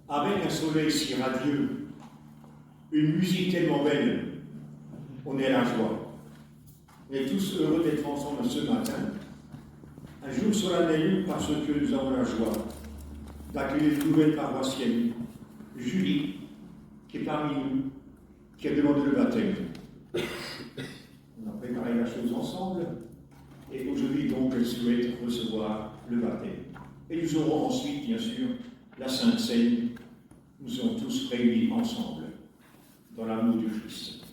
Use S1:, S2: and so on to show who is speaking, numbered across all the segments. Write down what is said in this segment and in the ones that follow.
S1: avec un soleil si radieux, une musique tellement belle, on est à la joie. On est tous heureux d'être ensemble ce matin. Un jour solennel parce que nous avons la joie d'accueillir une nouvelle paroissienne, Julie, qui est parmi nous, qui a demandé le baptême. On a préparé la chose ensemble, et aujourd'hui, donc, elle souhaite recevoir le baptême. Et nous aurons ensuite, bien sûr, la Sainte Seine. Nous serons tous réunis ensemble dans l'amour du Christ.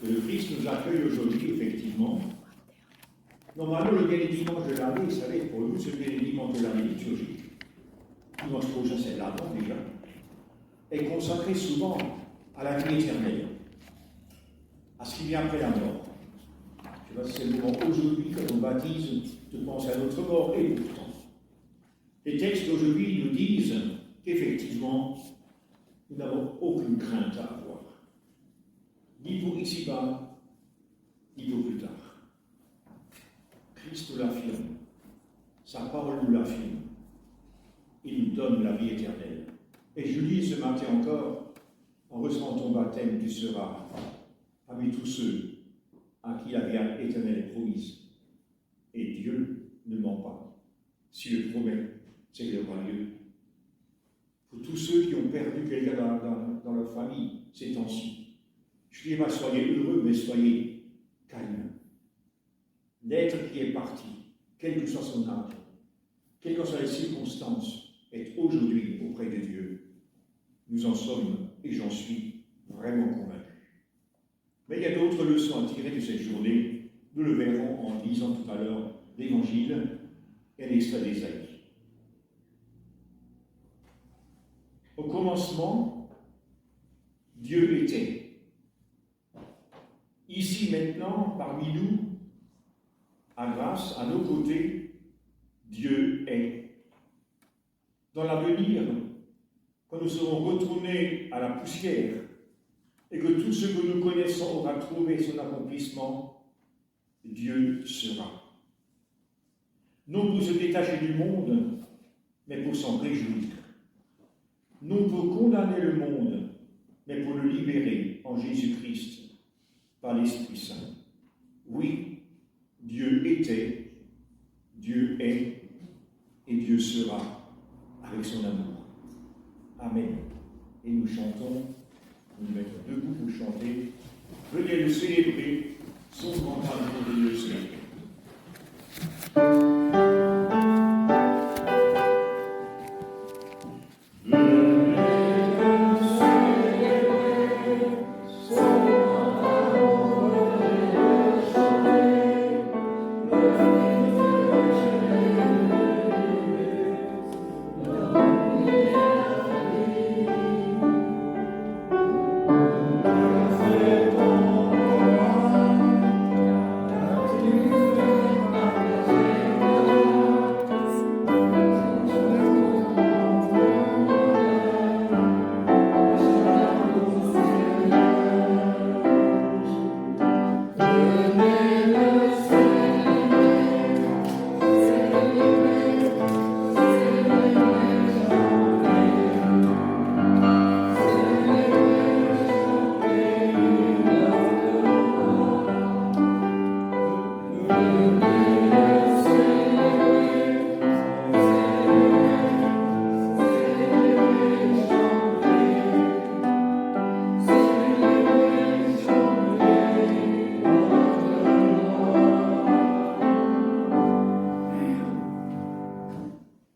S1: Que le Christ nous accueille aujourd'hui, effectivement. Normalement, le dernier dimanche de l'année, vous savez, pour nous, c'est le dernier dimanche de l'année liturgique. Dimanche prochain, c'est l'Advent déjà. Est consacré souvent à la vie éternelle, à ce qui vient après la mort. Je sais pas si c'est le moment aujourd'hui, quand on baptise, de penser à notre mort, et pourtant. Les textes d'aujourd'hui nous disent qu'effectivement, nous n'avons aucune crainte à avoir. Ni pour ici-bas, ni pour plus tard. Christ nous l'affirme, sa parole nous l'affirme. Il nous donne la vie éternelle. Et je lis ce matin encore, en recevant ton baptême, tu seras parmi tous ceux à qui la vie éternelle est promise. Et Dieu ne ment pas. S'il le promet, c'est qu'il aura lieu. Pour tous ceux qui ont perdu quelqu'un dans leur famille ces temps-ci, je dis pas soyez heureux, mais soyez calmes. L'être qui est parti, quel que soit son âge, quelles que soient les circonstances, est aujourd'hui auprès de Dieu. Nous en sommes, et j'en suis vraiment convaincu. Mais il y a d'autres leçons à tirer de cette journée. Nous le verrons en lisant tout à l'heure l'Évangile et l'extrait d'Ésaïe. Au commencement, Dieu était. Ici maintenant, parmi nous, à grâce, à nos côtés, Dieu est. Dans l'avenir, quand nous serons retournés à la poussière et que tout ce que nous connaissons aura trouvé son accomplissement, Dieu sera. Non pour se détacher du monde, mais pour s'en réjouir. Non pour condamner le monde, mais pour le libérer en Jésus-Christ par l'Esprit Saint. Oui, Dieu était, Dieu est, et Dieu sera avec son amour. Amen. Et nous chantons, nous nous mettons debout pour chanter. Venez le célébrer, son grand amour de Dieu célébrer.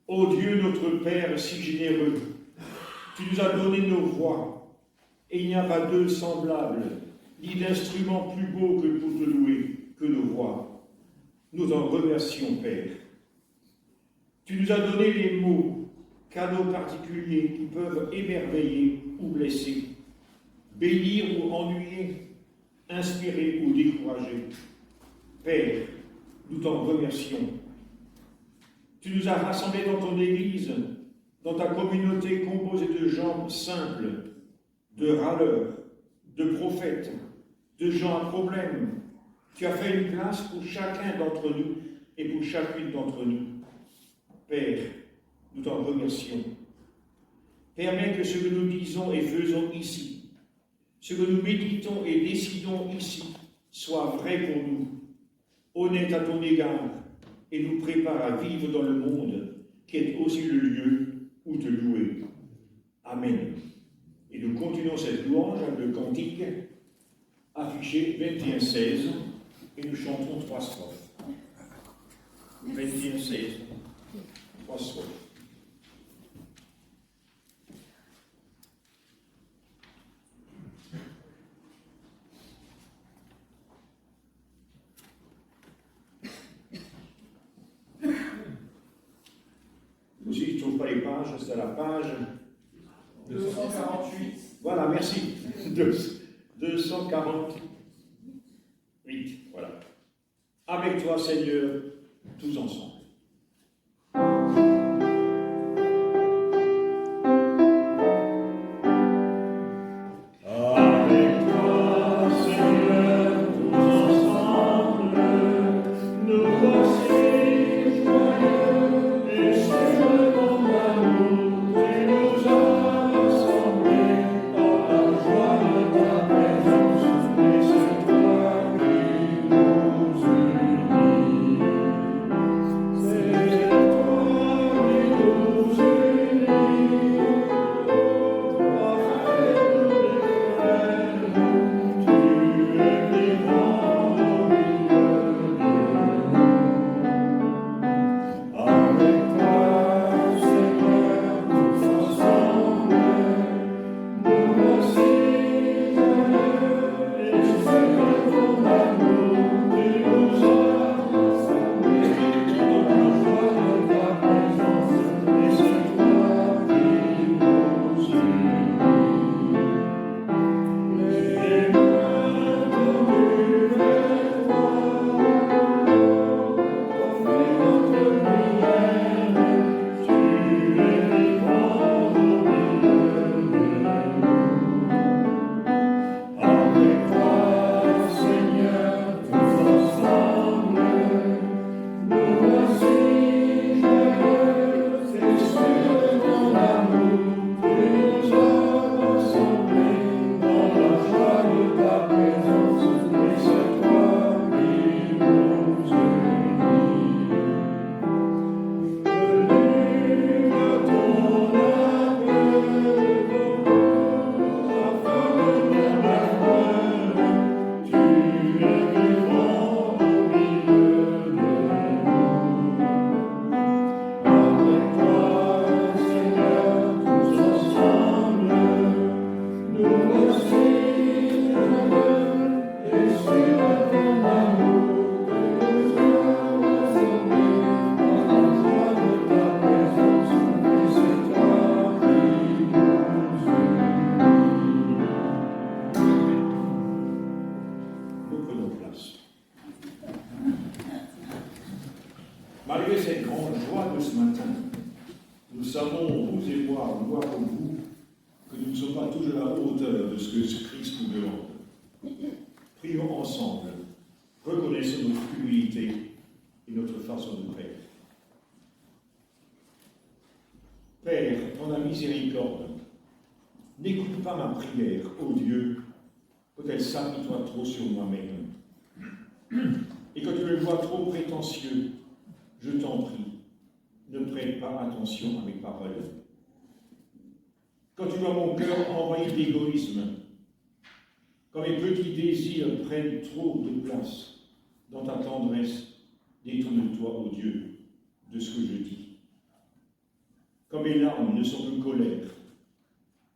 S1: Ô Dieu, notre Père si généreux, tu nous as donné nos voix, et il n'y a pas d'eux semblables, ni d'instrument plus beau que pour te louer, que nos voix. Nous t'en remercions, Père. Tu nous as donné les mots, cadeaux particuliers qui peuvent émerveiller ou blesser, bénir ou ennuyer, inspirer ou décourager. Père, nous t'en remercions. Tu nous as rassemblés dans ton Église, dans ta communauté composée de gens simples, de râleurs, de prophètes, de gens à problème. Tu as fait une place pour chacun d'entre nous et pour chacune d'entre nous. Père, nous t'en remercions. Permets que ce que nous disons et faisons ici, ce que nous méditons et décidons ici, soit vrai pour nous, honnête à ton égard, et nous prépare à vivre dans le monde qui est aussi le lieu où te louer. Amen. Et nous continuons cette louange avec le cantique affiché 21-16 et nous chantons 3 strophes. 21-16, 3 strophes. Aussi, je ne trouve pas les pages, c'est à la page
S2: 248.
S1: Voilà, merci. 248. Voilà. Avec toi, Seigneur, tous ensemble. Malgré cette grande joie de ce matin, nous savons, vous et moi, nous voir comme vous, que nous ne sommes pas toujours à la hauteur de ce que ce Christ nous demande. Prions ensemble, reconnaissons notre humilité et notre façon de prier. Père, dans la miséricorde, n'écoute pas ma prière, ô Dieu, quand elle s'apitoie trop sur moi-même, et quand tu me vois trop prétentieux. Je t'en prie, ne prête pas attention à mes paroles. Quand tu vois mon cœur envahi d'égoïsme, quand mes petits désirs prennent trop de place dans ta tendresse, détourne-toi, ô Dieu, de ce que je dis. Quand mes larmes ne sont que colère,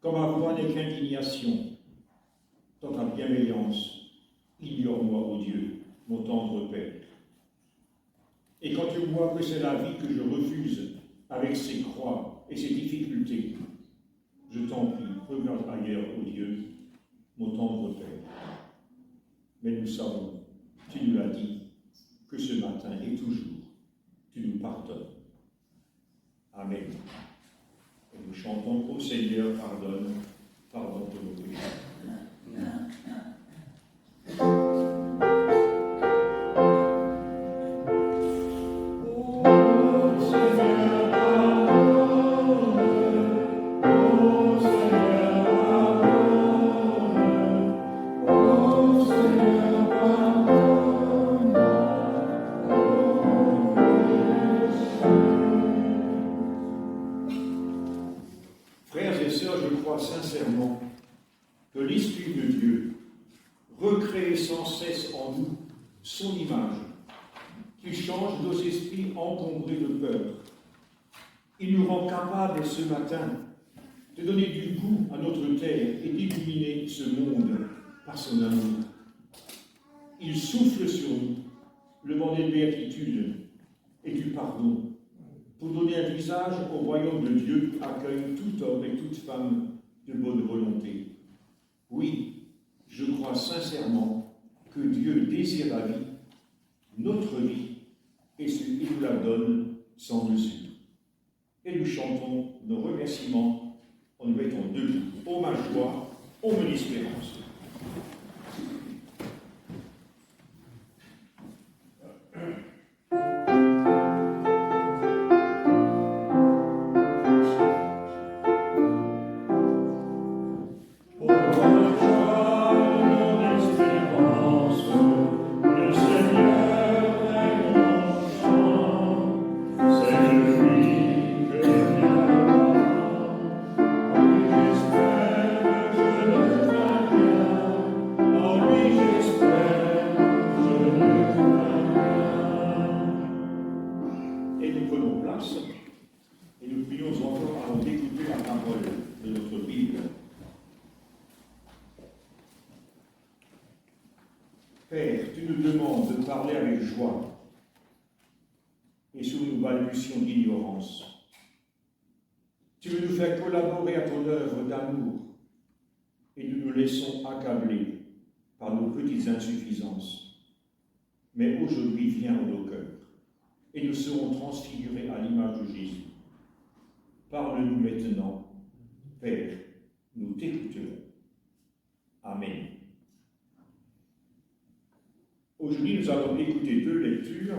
S1: quand ma voix n'est qu'indignation, dans ta bienveillance, ignore-moi, ô Dieu, mon tendre Père. Et quand tu vois que c'est la vie que je refuse avec ses croix et ses difficultés, je t'en prie, regarde ailleurs, ô Dieu, mon tendre Père. Mais nous savons, tu nous l'as dit, que ce matin et toujours, tu nous pardonnes. Amen. Et nous chantons, ô Seigneur, pardonne, pardonne pour nos péchés.
S3: Oh, Seigneur, pardonne,
S1: sincèrement que l'Esprit de Dieu recrée sans cesse en nous son image, qu'il change nos esprits encombrés de peur. Il nous rend capables ce matin de donner du goût à notre terre et d'illuminer ce monde par son amour. Il souffle sur nous le vent des béatitudes et du pardon pour donner un visage au royaume de Dieu qui accueille tout homme et toute femme de bonne volonté. Oui, je crois sincèrement que Dieu désire la vie, notre vie, et il nous la donne sans mesure. Et nous chantons nos remerciements en nous mettant debout. Ô ma joie, ô mon espérance. Père, tu nous demandes de parler avec joie et sous une balbution d'ignorance. Tu veux nous faire collaborer à ton œuvre d'amour et nous nous laissons accabler par nos petites insuffisances. Mais aujourd'hui, viens dans nos cœurs et nous serons transfigurés à l'image de Jésus. Parle-nous maintenant, Père, nous t'écouterons. Amen. Aujourd'hui, nous allons écouter deux lectures.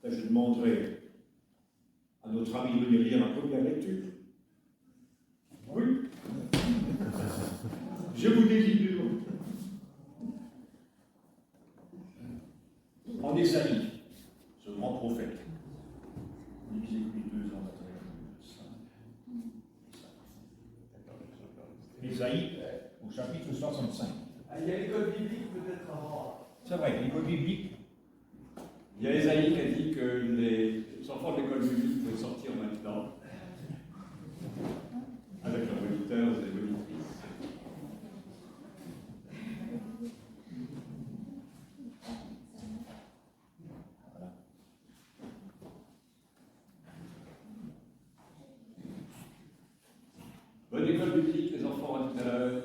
S1: Là, je demanderai à notre ami de venir lire la première lecture. Oui. Je vous délivre. En Ésaïe, ce grand prophète. Ésaïe, au chapitre 65.
S2: Il y a l'école biblique peut-être avant.
S1: C'est vrai, l'école biblique.
S2: Il y a Ésaïe qui a dit que les enfants de l'école biblique pouvaient sortir maintenant avec leurs moniteurs et monitrices.
S1: Voilà.
S2: Bonne école biblique, les enfants, à tout à l'heure.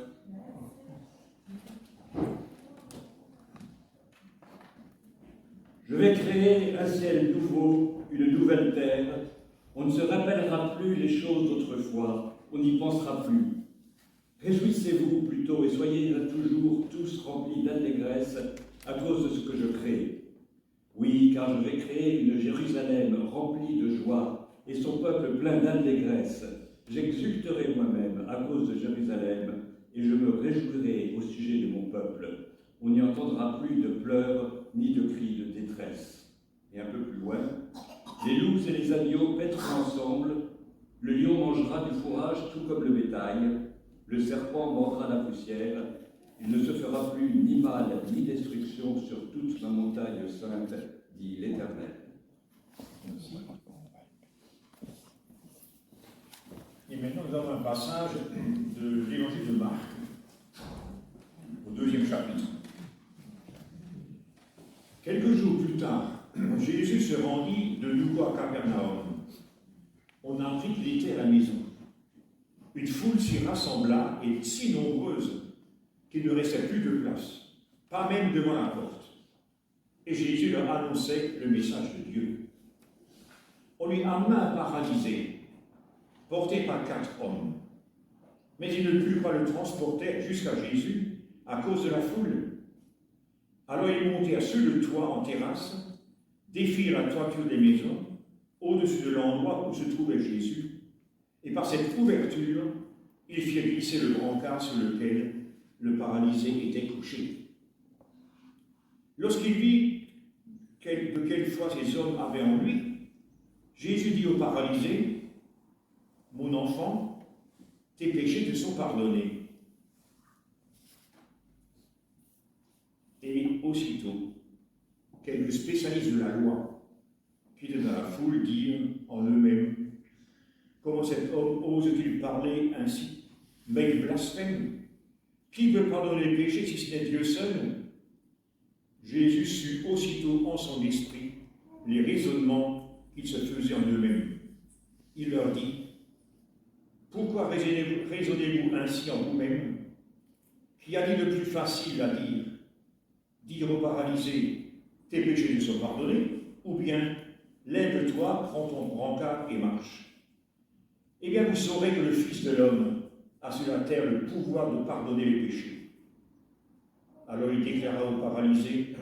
S2: Je vais créer un ciel nouveau, une nouvelle terre. On ne se rappellera plus les choses d'autrefois, on n'y pensera plus. Réjouissez-vous plutôt et soyez toujours tous remplis d'allégresse à cause de ce que je crée. Oui, car je vais créer une Jérusalem remplie de joie et son peuple plein d'allégresse. J'exulterai moi-même à cause de Jérusalem et je me réjouirai au sujet de mon peuple. On n'y entendra plus de pleurs ni de cris de détresse. Et un peu plus loin, les loups et les agneaux paîtront ensemble, le lion mangera du fourrage tout comme le bétail, le serpent mordra la poussière, il ne se fera plus ni mal ni destruction sur toute ma montagne sainte, dit l'Éternel.
S1: Et maintenant, nous avons un passage de l'évangile de Marc, au 2e chapitre. Quelques jours plus tard, Jésus se rendit de nouveau à Capernaum. On apprit qu'il était à la maison. Une foule s'y rassembla et si nombreuse qu'il ne restait plus de place, pas même devant la porte. Et Jésus leur annonçait le message de Dieu. On lui amena un paralysé, porté par 4 hommes. Mais il ne put pas le transporter jusqu'à Jésus à cause de la foule. Alors ils montèrent sur le toit en terrasse, défirent la toiture des maisons, au-dessus de l'endroit où se trouvait Jésus, et par cette ouverture, ils firent glisser le brancard sur lequel le paralysé était couché. Lorsqu'il vit de quelle foi ces hommes avaient en lui, Jésus dit au paralysé, « Mon enfant, tes péchés te sont pardonnés. Et aussitôt, quelques spécialistes de la loi, qui étaient dans la foule, dirent en eux-mêmes, comment cet homme ose-t-il parler ainsi? Mais il blasphème. Qui peut pardonner les péchés si ce n'est Dieu seul? Jésus sut aussitôt en son esprit les raisonnements qu'ils se faisaient en eux-mêmes. Il leur dit, pourquoi raisonnez-vous ainsi en vous-même? Qui a dit le plus facile à dire? Dire au paralysé, tes péchés te sont pardonnés, ou bien, lève-toi, prends ton brancard et marche. Eh bien, vous saurez que le Fils de l'homme a sur la terre le pouvoir de pardonner les péchés. Alors il déclara au paralysé,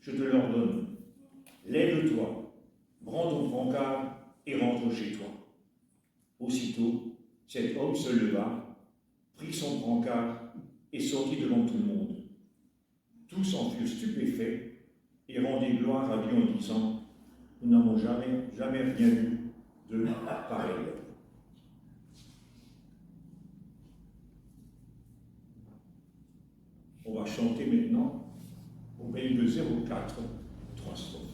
S1: je te l'ordonne, lève-toi, prends ton brancard et rentre chez toi. Aussitôt, cet homme se leva, prit son brancard et sortit devant tout le monde. Tous en furent stupéfaits et rendirent gloire à Dieu en disant, nous n'avons jamais rien vu de pareil. On va chanter maintenant au pays de 04, 3 strophes.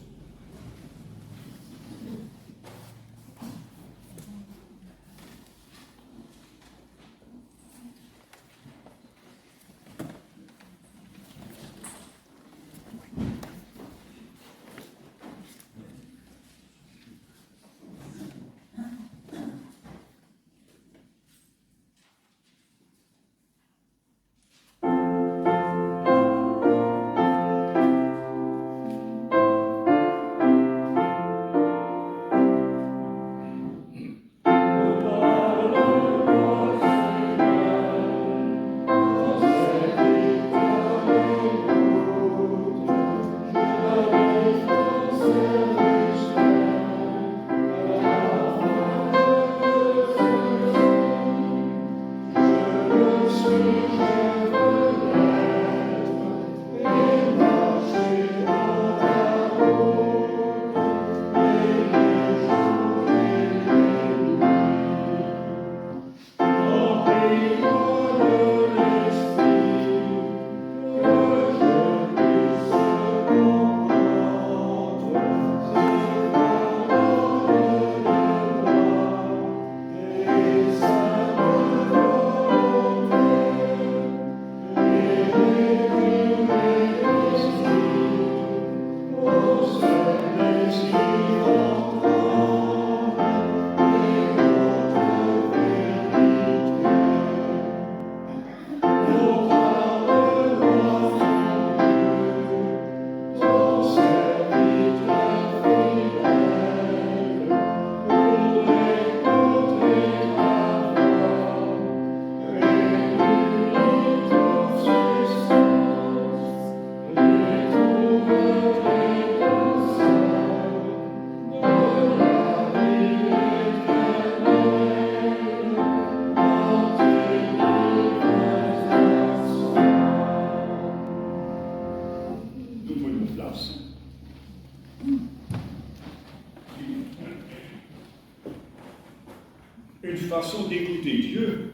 S1: Une façon d'écouter Dieu,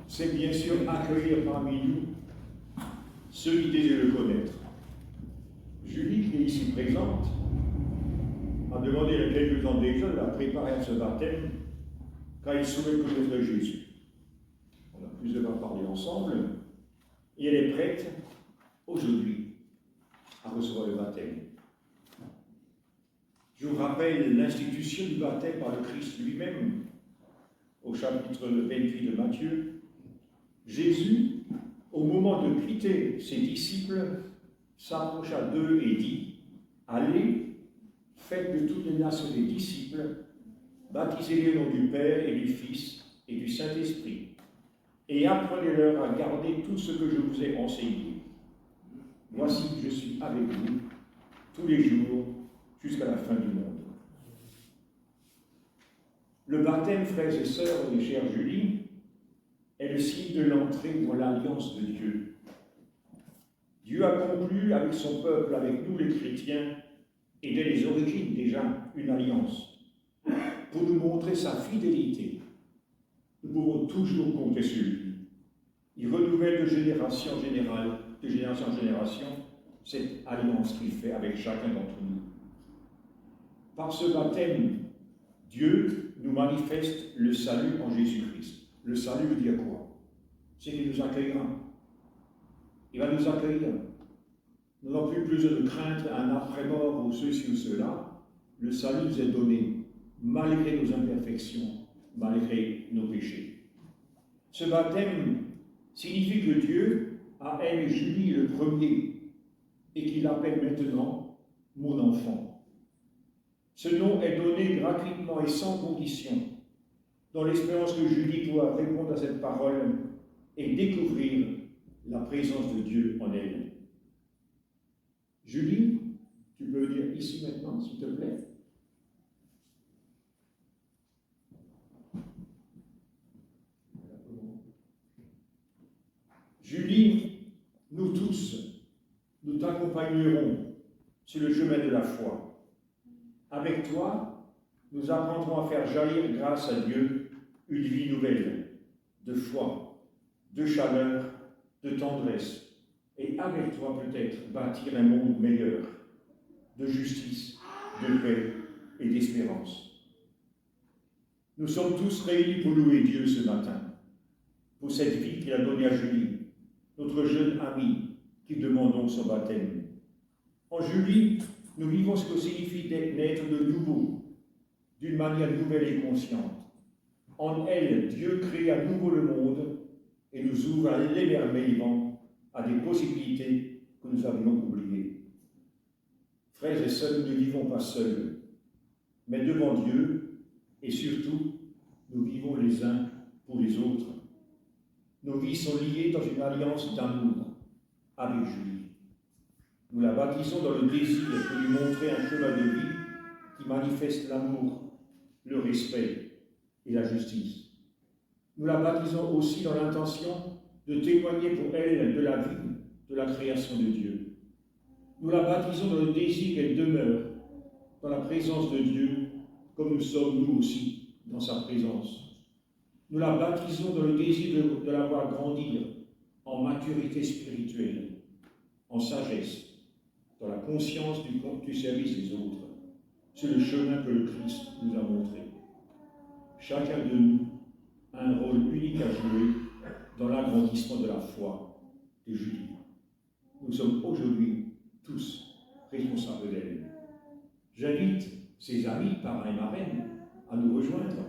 S1: c'est bien sûr accueillir parmi nous ceux qui désirent le connaître. Julie, qui est ici présente, a demandé il y a quelques ans déjà de la préparer à ce baptême, car il souhaite connaître Jésus. On a plusieurs fois parlé ensemble, et elle est prête aujourd'hui à recevoir le baptême. Je vous rappelle l'institution du baptême par le Christ lui-même, au chapitre 28 de Matthieu. Jésus, au moment de quitter ses disciples, s'approcha d'eux et dit, « Allez, faites de toutes les nations des disciples, baptisez-les au nom du Père et du Fils et du Saint-Esprit, et apprenez-leur à garder tout ce que je vous ai enseigné. Voici que je suis avec vous tous les jours jusqu'à la fin du monde. » Le baptême, frères et sœurs et chère Julie, est le signe de l'entrée dans l'alliance de Dieu. Dieu a conclu avec son peuple, avec nous les chrétiens, et dès les origines déjà, une alliance, pour nous montrer sa fidélité. nous pouvons toujours compter sur lui. Il renouvelle de génération en génération, cette alliance qu'il fait avec chacun d'entre nous. Par ce baptême, Dieu nous manifeste le salut en Jésus-Christ. Le salut veut dire quoi? C'est qu'il nous accueillera. Il va nous accueillir. Nous n'avons plus besoin de craindre un après-mort ou ceci ou cela. Le salut nous est donné, malgré nos imperfections, malgré nos péchés. Ce baptême signifie que Dieu a aimé Julie le premier et qu'il l'appelle maintenant mon enfant. Ce nom est donné gratuitement et sans condition, dans l'espérance que Julie pourra répondre à cette parole et découvrir la présence de Dieu en elle. Julie, tu peux venir ici maintenant, s'il te plaît. Julie, nous tous, nous t'accompagnerons sur le chemin de la foi. Avec toi, nous apprendrons à faire jaillir grâce à Dieu une vie nouvelle, de foi, de chaleur, de tendresse, et avec toi peut-être bâtir un monde meilleur, de justice, de paix et d'espérance. Nous sommes tous réunis pour louer Dieu ce matin, pour cette vie qu'il a donnée à Julie, notre jeune amie qui demandons son baptême. En Julie, nous vivons ce que signifie naître de nouveau, d'une manière nouvelle et consciente. En elle, Dieu crée à nouveau le monde et nous ouvre à l'émerveillement, à des possibilités que nous avions oubliées. Frères et sœurs, nous ne vivons pas seuls, mais devant Dieu, et surtout, nous vivons les uns pour les autres. Nos vies sont liées dans une alliance d'amour avec Julie. Nous la baptisons dans le désir de lui montrer un chemin de vie qui manifeste l'amour, le respect et la justice. Nous la baptisons aussi dans l'intention de témoigner pour elle de la vie, de la création de Dieu. Nous la baptisons dans le désir qu'elle demeure dans la présence de Dieu, comme nous sommes nous aussi dans sa présence. Nous la baptisons dans le désir de la voir grandir en maturité spirituelle, en sagesse, dans la conscience du service des autres. C'est le chemin que le Christ nous a montré. Chacun de nous a un rôle unique à jouer dans l'agrandissement de la foi de Julie. Nous sommes aujourd'hui tous responsables d'elle. J'invite ses amis, parrains et marraines, à nous rejoindre.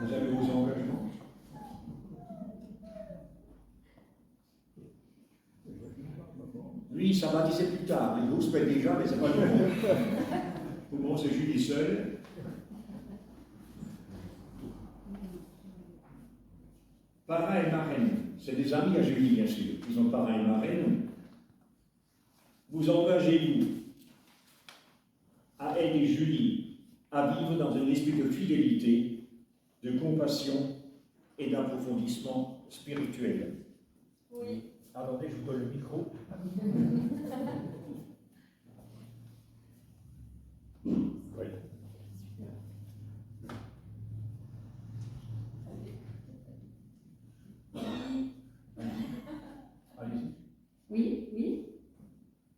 S1: Vous avez vos engagements. Lui, il s'est baptisé plus tard. Il vous se fait déjà, mais c'est pas le moment. Pour moi, c'est Julie seul. Parrain et marraine, c'est des amis à Julie, bien sûr. Ils sont parrain et marraine. Vous engagez-vous à aider Julie à vivre dans un esprit de fidélité, de compassion et d'approfondissement spirituel.
S3: Oui.
S1: Attendez, je vous donne le micro. Oui. Allez-y.
S3: Oui, oui.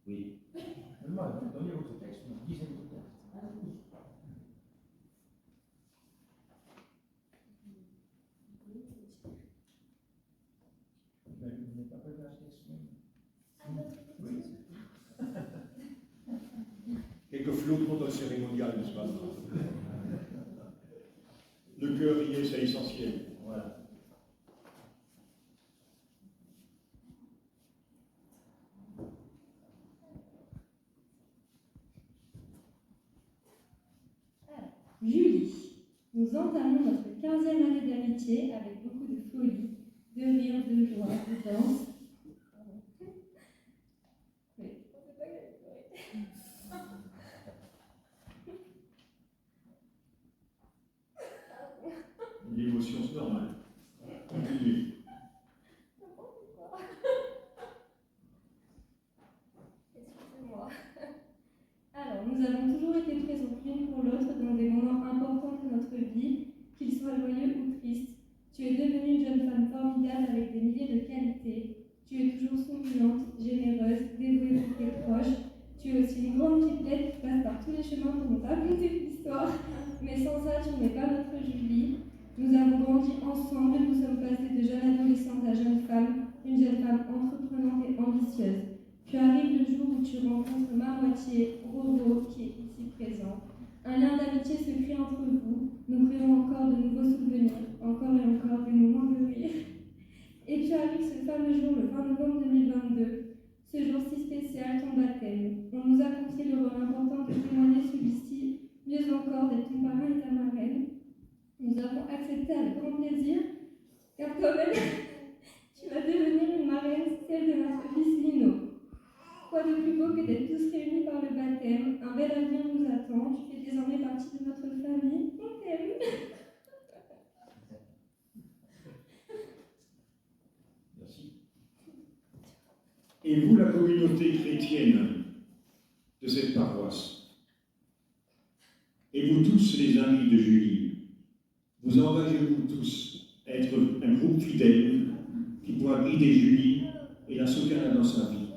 S1: Oui. Donnez votre texte, lisez votre texte. Vous n'êtes pas prêt à la texte? Oui. Quelques flottements dans le cérémonial, n'est-ce pas? Le cœur y est, c'est essentiel. Voilà.
S3: Julie, nous entamons notre 15e année d'amitié avec beaucoup de folie, de rire, de joie, de danse. Oui.
S1: L'émotion, c'est normal. Continuez.
S3: formidable avec des milliers de qualités. Tu es toujours souriante, généreuse, dévouée pour tes proches. Tu es aussi une grande pipelette qui passe par tous les chemins pour nous raconter l'histoire. Mais sans ça, tu n'es pas notre Julie. Nous avons grandi ensemble, nous sommes passés de jeune adolescente à jeune femme, une jeune femme entreprenante et ambitieuse. Puis arrive le jour où tu rencontres ma moitié, Roro, qui est ici présent. Un lien d'amitié se crée entre vous. Nous créons encore de nouveaux souvenirs, encore et encore des moments de rire. Et puis arrive ce fameux jour, le 20 novembre 2022, ce jour si spécial, ton baptême. On nous a confié le rôle important de témoigner celui-ci, mieux encore d'être ton parrain et ta marraine. Nous avons accepté avec grand plaisir, car toi-même, tu vas devenir une marraine, celle de notre fils Lino. Quoi de plus beau que d'être tous réunis par le baptême? Un bel avenir nous attend. Tu fais désormais partie de notre famille. On t'aime.
S1: Merci. Et vous, la communauté chrétienne de cette paroisse, et vous tous les amis de Julie, vous engagez-vous tous à être un groupe fidèle qui pourra guider Julie et la soutenir dans sa vie?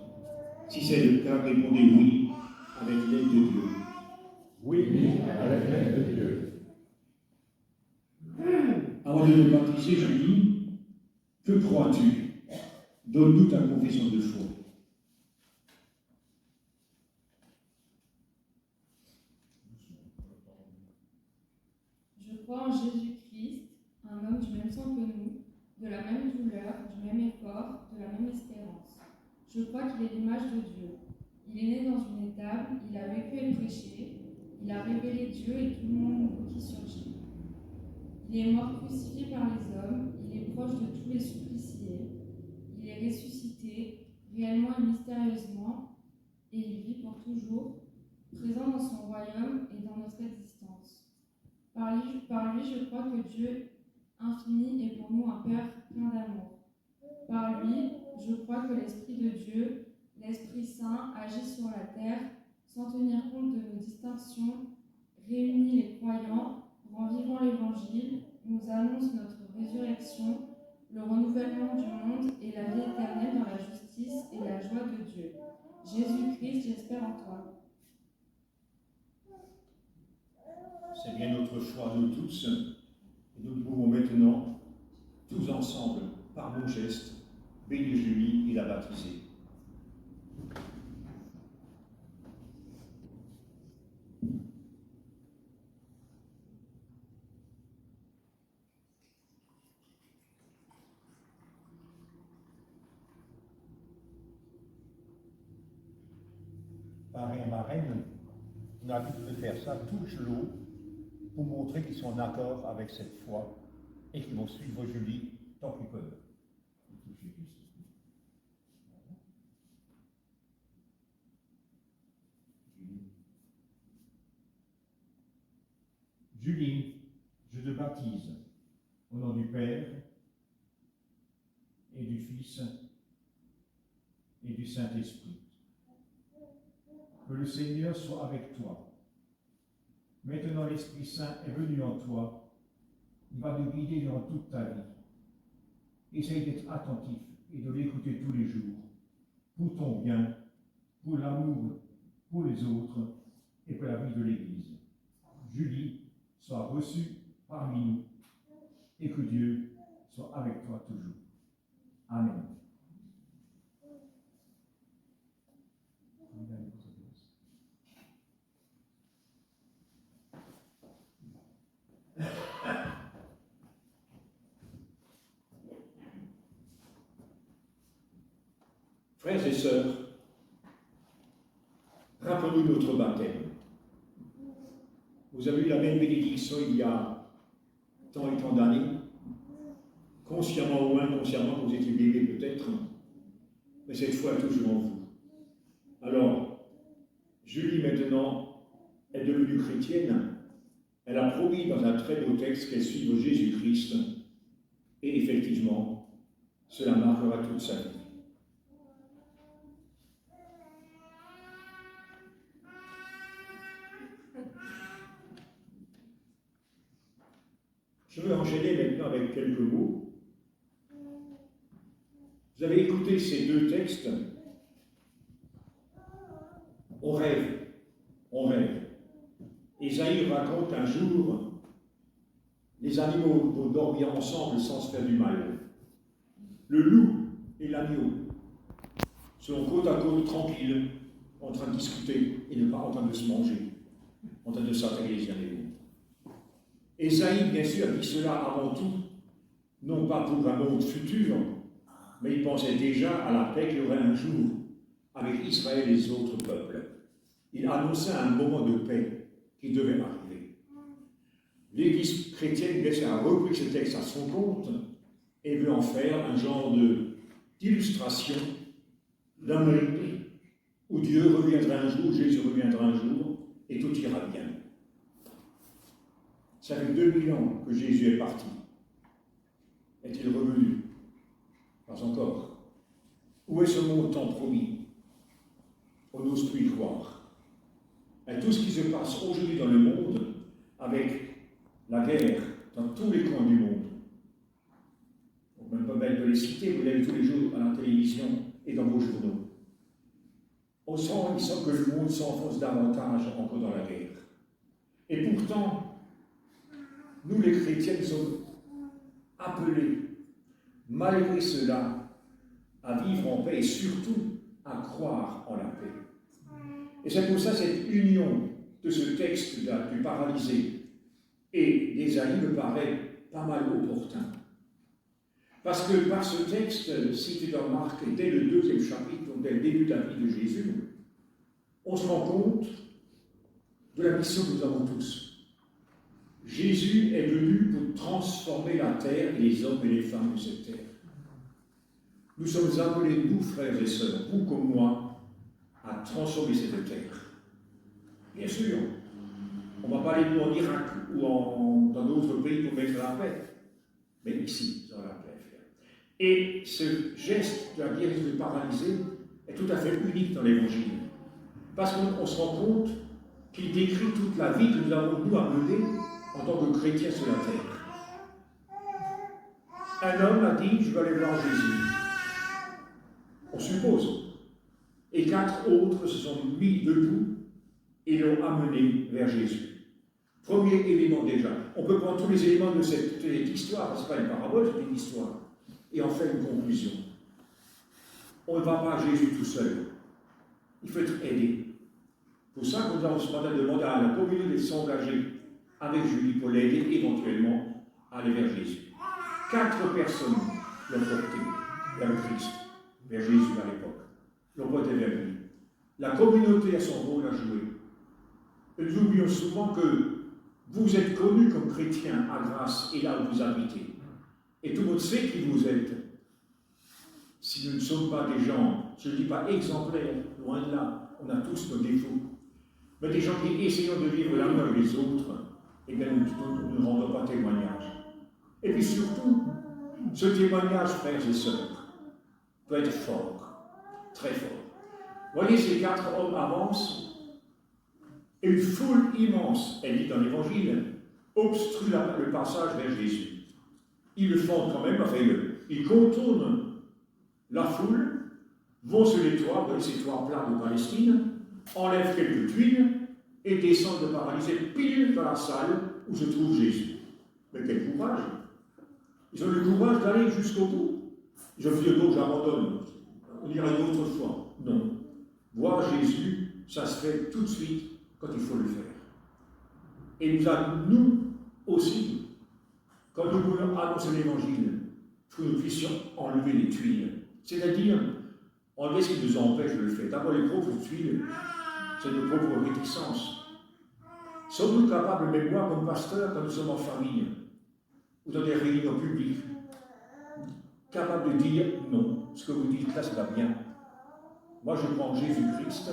S1: Si c'est le cas, répondez oui, avec l'aide de Dieu.
S4: Oui, avec l'aide de Dieu.
S1: Avant de nous baptiser, Julie, que crois-tu? Donne-nous ta confession de foi.
S5: Je crois en Jésus-Christ, un homme du même sang que nous, de la même douleur, du même effort, de la même espérance. Je crois qu'il est l'image de Dieu. Il est né dans une étable, il a vécu et prêché, il a révélé Dieu et tout le monde nouveau qui surgit. Il est mort crucifié par les hommes, il est proche de tous les suppliciés, il est ressuscité, réellement et mystérieusement, et il vit pour toujours, présent dans son royaume et dans notre existence. Par lui, je crois que Dieu infini est pour nous un Père plein d'amour. Par lui, je crois que l'Esprit de Dieu, l'Esprit Saint, agit sur la terre sans tenir compte de nos distinctions, réunit les croyants, rend vivant l'Évangile, nous annonce notre résurrection, le renouvellement du monde et la vie éternelle dans la justice et la joie de Dieu. Jésus-Christ, j'espère en toi.
S1: C'est bien notre foi, nous tous, et nous pouvons maintenant, tous ensemble, par nos gestes, bénir Julie et la baptiser.
S4: Parrain et marraine, on a l'habitude de faire ça, touche l'eau, pour montrer qu'ils sont en accord avec cette foi et qu'ils vont suivre Julie tant qu'ils peuvent. Julie, je te baptise au nom du Père et du Fils et du Saint-Esprit. Que le Seigneur soit avec toi. Maintenant, l'Esprit Saint est venu en toi. Il va te guider durant toute ta vie. Essaye d'être attentif et de l'écouter tous les jours, pour ton bien, pour l'amour pour les autres et pour la vie de l'Église. Julie, sois reçue parmi nous et que Dieu soit avec toi toujours. Amen.
S1: Frères et sœurs, rappelez-nous notre baptême. Vous avez eu la même bénédiction il y a tant et tant d'années, consciemment ou inconsciemment, vous étiez bébé peut-être, mais cette fois toujours en vous. Alors, Julie maintenant est devenue chrétienne. Elle a promis dans un très beau texte qu'elle suive Jésus-Christ, et effectivement, cela marquera toute sa vie. Je veux enchaîner maintenant avec quelques mots Vous avez écouté ces deux textes, on rêve, on rêve. Ésaïe raconte un jour, les animaux vont dormir ensemble sans se faire du mal. Le loup et l'agneau sont côte à côte, tranquilles, en train de discuter et ne pas en train de se manger, en train de s'attaquer les uns les autres. Ésaïe, bien sûr, dit cela avant tout, non pas pour un monde futur, mais il pensait déjà à la paix qu'il y aurait un jour avec Israël et les autres peuples. Il annonçait un moment de paix qui devait arriver. L'Église chrétienne, bien sûr, a repris ce texte à son compte et veut en faire un genre d'illustration d'un monde où Dieu reviendra un jour, Jésus reviendra un jour, et tout ira bien. Ça fait 2000 ans que Jésus est parti. Est-il revenu? Pas encore. Où est ce monde tant promis? On n'ose plus y croire. Et tout ce qui se passe aujourd'hui dans le monde, avec la guerre dans tous les coins du monde, on ne peut même pas les citer, vous l'avez tous les jours à la télévision et dans vos journaux. Il semble que le monde s'enfonce davantage encore dans la guerre. Et pourtant, nous les chrétiens, nous sommes appelés, malgré cela, à vivre en paix et surtout à croire en la paix. Et c'est pour ça cette union de ce texte du paralysé et d'Ésaïe me paraît pas mal opportun. Parce que par ce texte, si tu le remarques, dès le 2e chapitre, donc dès le début de la vie de Jésus, on se rend compte de la mission que nous avons tous. Jésus est venu pour transformer la terre, et les hommes et les femmes de cette terre. Nous sommes appelés, nous, frères et sœurs, vous comme moi, à transformer cette terre. Bien sûr, on ne va pas aller en Irak ou dans d'autres pays pour mettre la paix, mais ici, dans la paix. Et ce geste de la guérison du paralysé est tout à fait unique dans l'Évangile. Parce qu'on se rend compte qu'il décrit toute la vie que nous avons, nous, à mener en tant que chrétiens sur la terre. Un homme a dit, je vais aller voir Jésus. On suppose. Et 4 autres se sont mis debout et l'ont amené vers Jésus. Premier élément déjà. On peut prendre tous les éléments de cette histoire, ce n'est pas une parabole, c'est une histoire. Et en faire une conclusion. On ne va pas à Jésus tout seul. Il faut être aidé. Pour ça que nous avons ce matin demandé à la communauté de s'engager avec Julie pour l'aider éventuellement à aller vers Jésus. 4 personnes l'ont porté vers le Christ, vers Jésus à l'époque. L'ont porté vers lui. La communauté a son rôle à jouer. Et nous oublions souvent que vous êtes connus comme chrétiens à grâce et là où vous habitez. Et tout le monde sait qui vous êtes. Si nous ne sommes pas des gens, je ne dis pas exemplaires, loin de là, on a tous nos défauts, mais des gens qui essayons de vivre l'amour avec les autres, eh bien nous ne rendons pas témoignage. Et puis surtout, ce témoignage, frères et sœurs, doit être fort, très fort. Voyez, ces 4 hommes avancent, et une foule immense, elle dit dans l'Évangile, obstrue le passage vers Jésus. Ils le font quand même, enfin, ils contournent la foule, vont sur les toits, dans ces toits plats de Palestine, enlèvent quelques tuiles et descendent le paralysé pile dans la salle où se trouve Jésus. Mais quel courage! Ils ont le courage d'aller jusqu'au bout. Ils ont dit, non, j'abandonne, on ira une autre fois. Non. Voir Jésus, ça se fait tout de suite quand il faut le faire. Et nous aussi, quand nous voulons annoncer l'Évangile, il faut que nous puissions enlever les tuiles. C'est-à-dire, enlever ce qui nous empêche de le faire. D'abord, les propres tuiles, c'est nos propres réticences. Sommes-nous capables, même moi, comme pasteur, quand nous sommes en famille, ou dans des réunions publiques, capables de dire non, ce que vous dites là, c'est pas bien. Moi, je prends Jésus-Christ,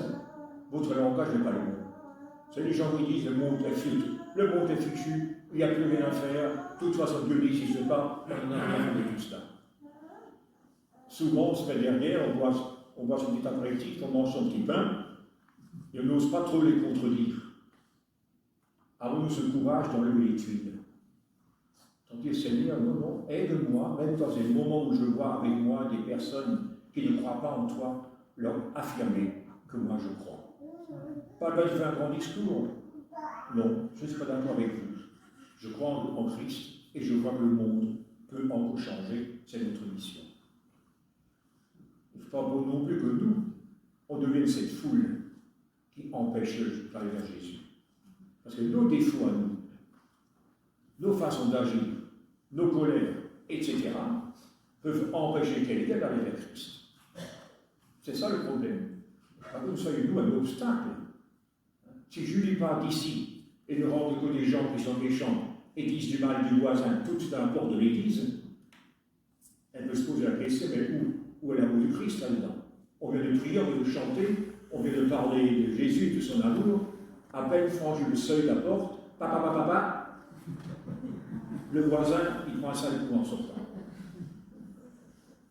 S1: votre langage n'est pas le bon. C'est les gens qui disent le monde est fichu, il n'y a plus rien à faire, de toute façon Dieu n'existe pas, on n'a rien de tout cela. Souvent, on se met derrière, on voit son petit apéritif, on mange son petit pain, et on n'ose pas trop les contredire. Avons-nous ce courage d'enlever les tuiles? On dit, Seigneur, non, aide-moi, même dans les moments où je vois avec moi des personnes qui ne croient pas en toi, leur affirmer que moi je crois. Pas besoin de faire un grand discours. Non, je ne suis pas d'accord avec vous. Je crois en Christ et je vois que le monde peut encore changer. C'est notre mission. Il ne faut pas non plus que nous, on devienne cette foule qui empêche d'aller vers Jésus. Parce que nos défauts à nous, nos façons d'agir, nos colères, etc., peuvent empêcher quelqu'un d'aller vers Christ. C'est ça le problème. Pas que nous soyons nous un obstacle. Si Julie part d'ici et ne rentre que des gens qui sont méchants et disent du mal du voisin tout dans la porte de l'église, elle peut se poser la question, mais où est l'amour du Christ là-dedans? On vient de prier, on vient de chanter, on vient de parler de Jésus et de son amour, à peine franchi le seuil de la porte, papa, le voisin, il prend un sale coup en sortant.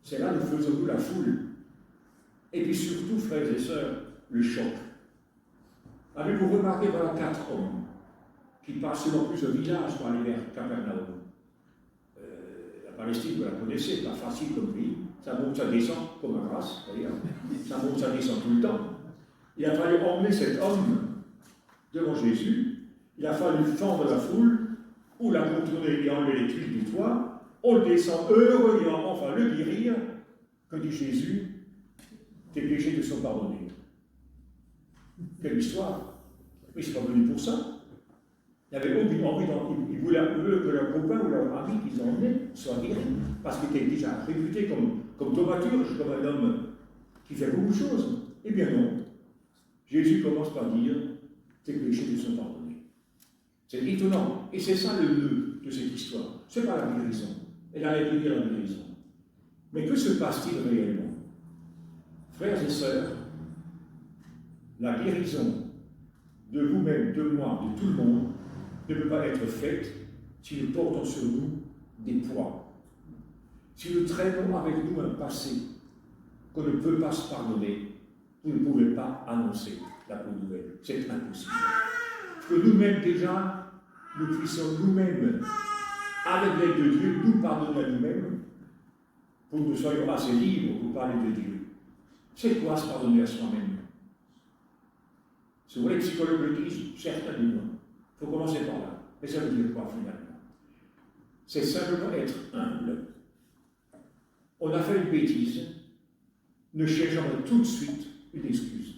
S1: C'est là que nous faisons nous la foule. Et puis surtout, frères et sœurs, le choc. Avez-vous remarqué, voilà 4 hommes qui passent selon plusieurs villages pour aller vers Capernaum. La Palestine, vous la connaissez, pas facile comme pays. Ça monte, ça descend, comme un race, d'ailleurs. Ça monte, ça descend tout le temps. Il a fallu emmener cet homme devant Jésus. Il a fallu fendre la foule, ou la contourner et enlever les tuiles du toit. On le descend heureux et enfin le guérir. Que dit Jésus? Tes péchés te sont pardonnés. Quelle histoire! Mais il ne sont pas venu pour ça. Il avait envie, il voulait que leur copain ou leur ami qu'ils ont emmené soit guéri. Parce qu'il était déjà réputé comme thaumaturge, comme un homme qui fait beaucoup de choses. Eh bien non. Jésus commence par dire, tes péchés te sont pardonnés. C'est étonnant. Et c'est ça le nœud de cette histoire. Ce n'est pas la guérison. Elle a répliqué la guérison. Mais que se passe-t-il réellement? Frères et sœurs, la guérison de vous-même, de moi, de tout le monde, ne peut pas être faite si nous portons sur nous des poids. Si nous traînons avec nous un passé qu'on ne peut pas se pardonner, vous ne pouvez pas annoncer la bonne nouvelle. C'est impossible. Que nous-mêmes déjà, nous puissions nous-mêmes, avec l'aide de Dieu, nous pardonner à nous-mêmes, pour que nous soyons assez libres pour parler de Dieu. C'est quoi se pardonner à soi-même? Si vous voulez, les psychologues le disent, certains du moins. Il faut commencer par là. Mais ça veut dire quoi finalement? C'est simplement être humble. On a fait une bêtise, ne cherchons tout de suite une excuse.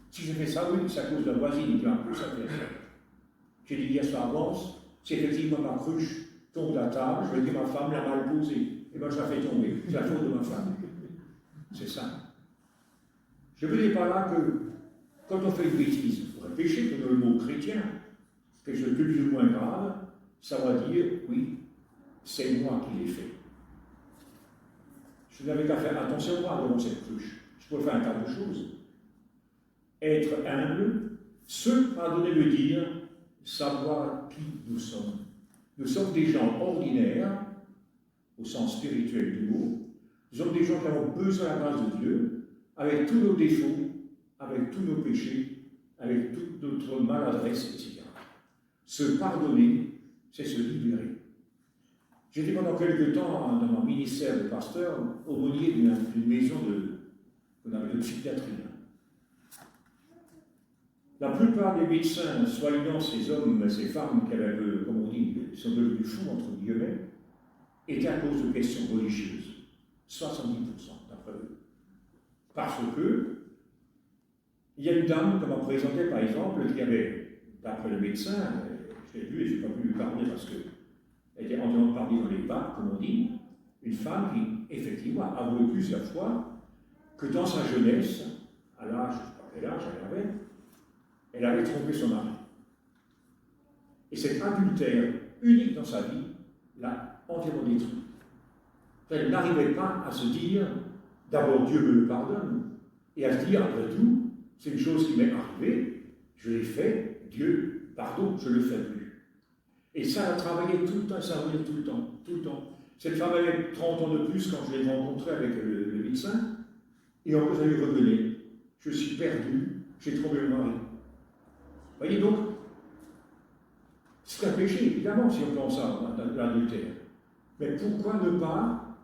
S1: Si je fais ça, oui, c'est à cause de la voisine qui a un peu ça fait ça. J'ai dit hier soir avance, si effectivement ma cruche tombe de la table, je vais dire ma femme l'a mal posée. Et bien je la fais tomber. C'est la faute de ma femme. C'est ça. Je veux dire par là que quand on fait une bêtise, pour un péché, comme le mot chrétien, quelque chose de plus ou moins grave, ça va dire, oui, c'est moi qui l'ai fait. Je n'avais qu'à faire attention moi devant cette cruche. Je pourrais faire un tas de choses. Être humble, se pardonner veut dire savoir qui nous sommes. Nous sommes des gens ordinaires, au sens spirituel du mot. Nous sommes des gens qui avons besoin de la grâce de Dieu, avec tous nos défauts, avec tous nos péchés, avec toute notre maladresse, etc. Se pardonner, c'est se libérer. J'étais pendant quelques temps dans mon ministère de pasteur aumônier d'une maison qu'on appelle de psychiatrie. La plupart des médecins soignant ces hommes et ces femmes qui avaient, comme on dit, sont devenus fous, entre guillemets, étaient à cause de questions religieuses. 70% d'après eux. Parce que il y a une dame qu'on m'a présentée, par exemple, qui avait, d'après le médecin, je l'ai vu et je n'ai pas pu lui parler parce qu'elle était entièrement partie dans les pattes, comme on dit, une femme qui, effectivement, a avoué plusieurs fois que dans sa jeunesse, à l'âge, je ne sais pas quel âge elle avait trompé son mari. Et cet adultère unique dans sa vie l'a entièrement détruit. Elle n'arrivait pas à se dire, d'abord Dieu me le pardonne, et à se dire, après tout, c'est une chose qui m'est arrivée, je l'ai fait, Dieu, pardon, je ne le fais plus. Et ça, elle a travaillé tout le temps, ça revenait tout le temps. Cette femme avait 30 ans de plus quand je l'ai rencontrée avec le médecin, et en plus, elle lui revenait. Je suis perdu, j'ai trompé le mari. Vous voyez donc, C'est un péché, évidemment, si on pense à l'adultère. Mais pourquoi ne pas,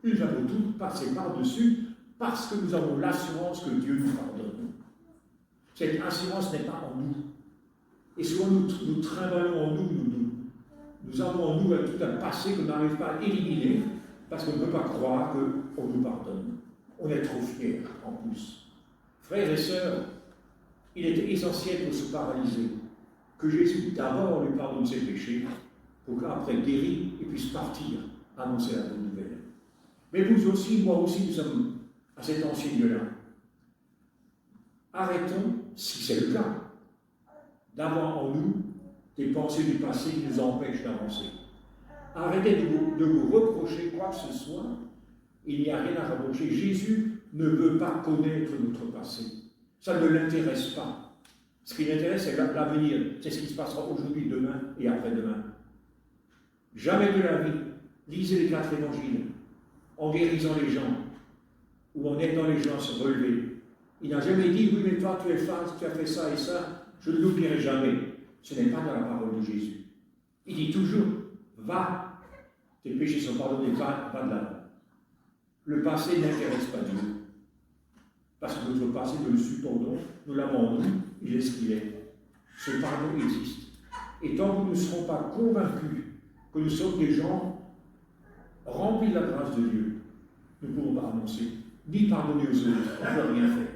S1: une fois pour toutes, passer par-dessus, parce que nous avons l'assurance que Dieu nous pardonne. Cette assurance n'est pas en nous. Et souvent, nous trimballons en nous, nous avons en nous tout un passé qu'on n'arrive pas à éliminer, parce qu'on ne peut pas croire qu'on nous pardonne. On est trop fiers, en plus. Frères et sœurs, il était essentiel pour se paralyser que Jésus d'abord lui pardonne ses péchés, pour qu'après guéri, il puisse partir, annoncer la bonne nouvelle. Mais vous aussi, moi aussi, nous sommes à cet ancien Dieu-là. Arrêtons, si c'est le cas, d'avoir en nous des pensées du passé qui nous empêchent d'avancer. Arrêtez de vous reprocher quoi que ce soit. Il n'y a rien à reprocher. Jésus ne veut pas connaître notre passé. Ça ne l'intéresse pas. Ce qui l'intéresse, c'est l'avenir. C'est ce qui se passera aujourd'hui, demain et après-demain. Jamais de la vie, lisez les 4 évangiles, en guérissant les gens, ou en aidant les gens à se relever. Il n'a jamais dit, oui, mais toi, tu es fan, tu as fait ça et ça, je ne l'oublierai jamais. Ce n'est pas dans la parole de Jésus. Il dit toujours, va, tes péchés sont pardonnés, va de là. Le passé n'intéresse pas Dieu. Parce que notre passé, nous le supportons, nous l'avons en nous, il est ce qu'il est. Ce pardon existe. Et tant que nous ne serons pas convaincus que nous sommes des gens remplis de la grâce de Dieu, nous ne pourrons pas annoncer, ni pardonner aux autres, on ne peut rien faire.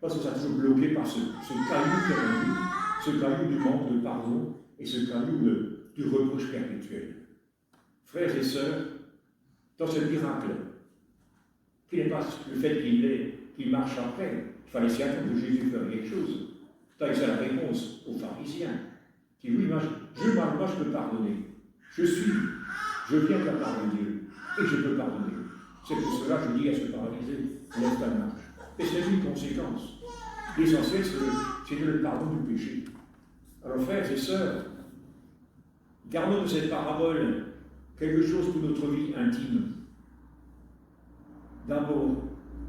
S1: Parce que ça est toujours bloqué par ce caillou qui est en nous, ce caillou du manque de pardon et ce caillou du reproche perpétuel. Frères et sœurs, dans ce miracle, qui n'est pas le fait qu'il marche après, il fallait s'y attendre que Jésus fasse quelque chose. C'est la réponse aux pharisiens, qui oui, moi je peux pardonner. Je viens de la part de Dieu, et je peux pardonner. C'est pour cela que je dis à ce paralysé, lève ta marche. Et c'est une conséquence. L'essentiel, c'est le pardon du péché. Alors, frères et sœurs, gardons de cette parabole quelque chose pour notre vie intime. D'abord,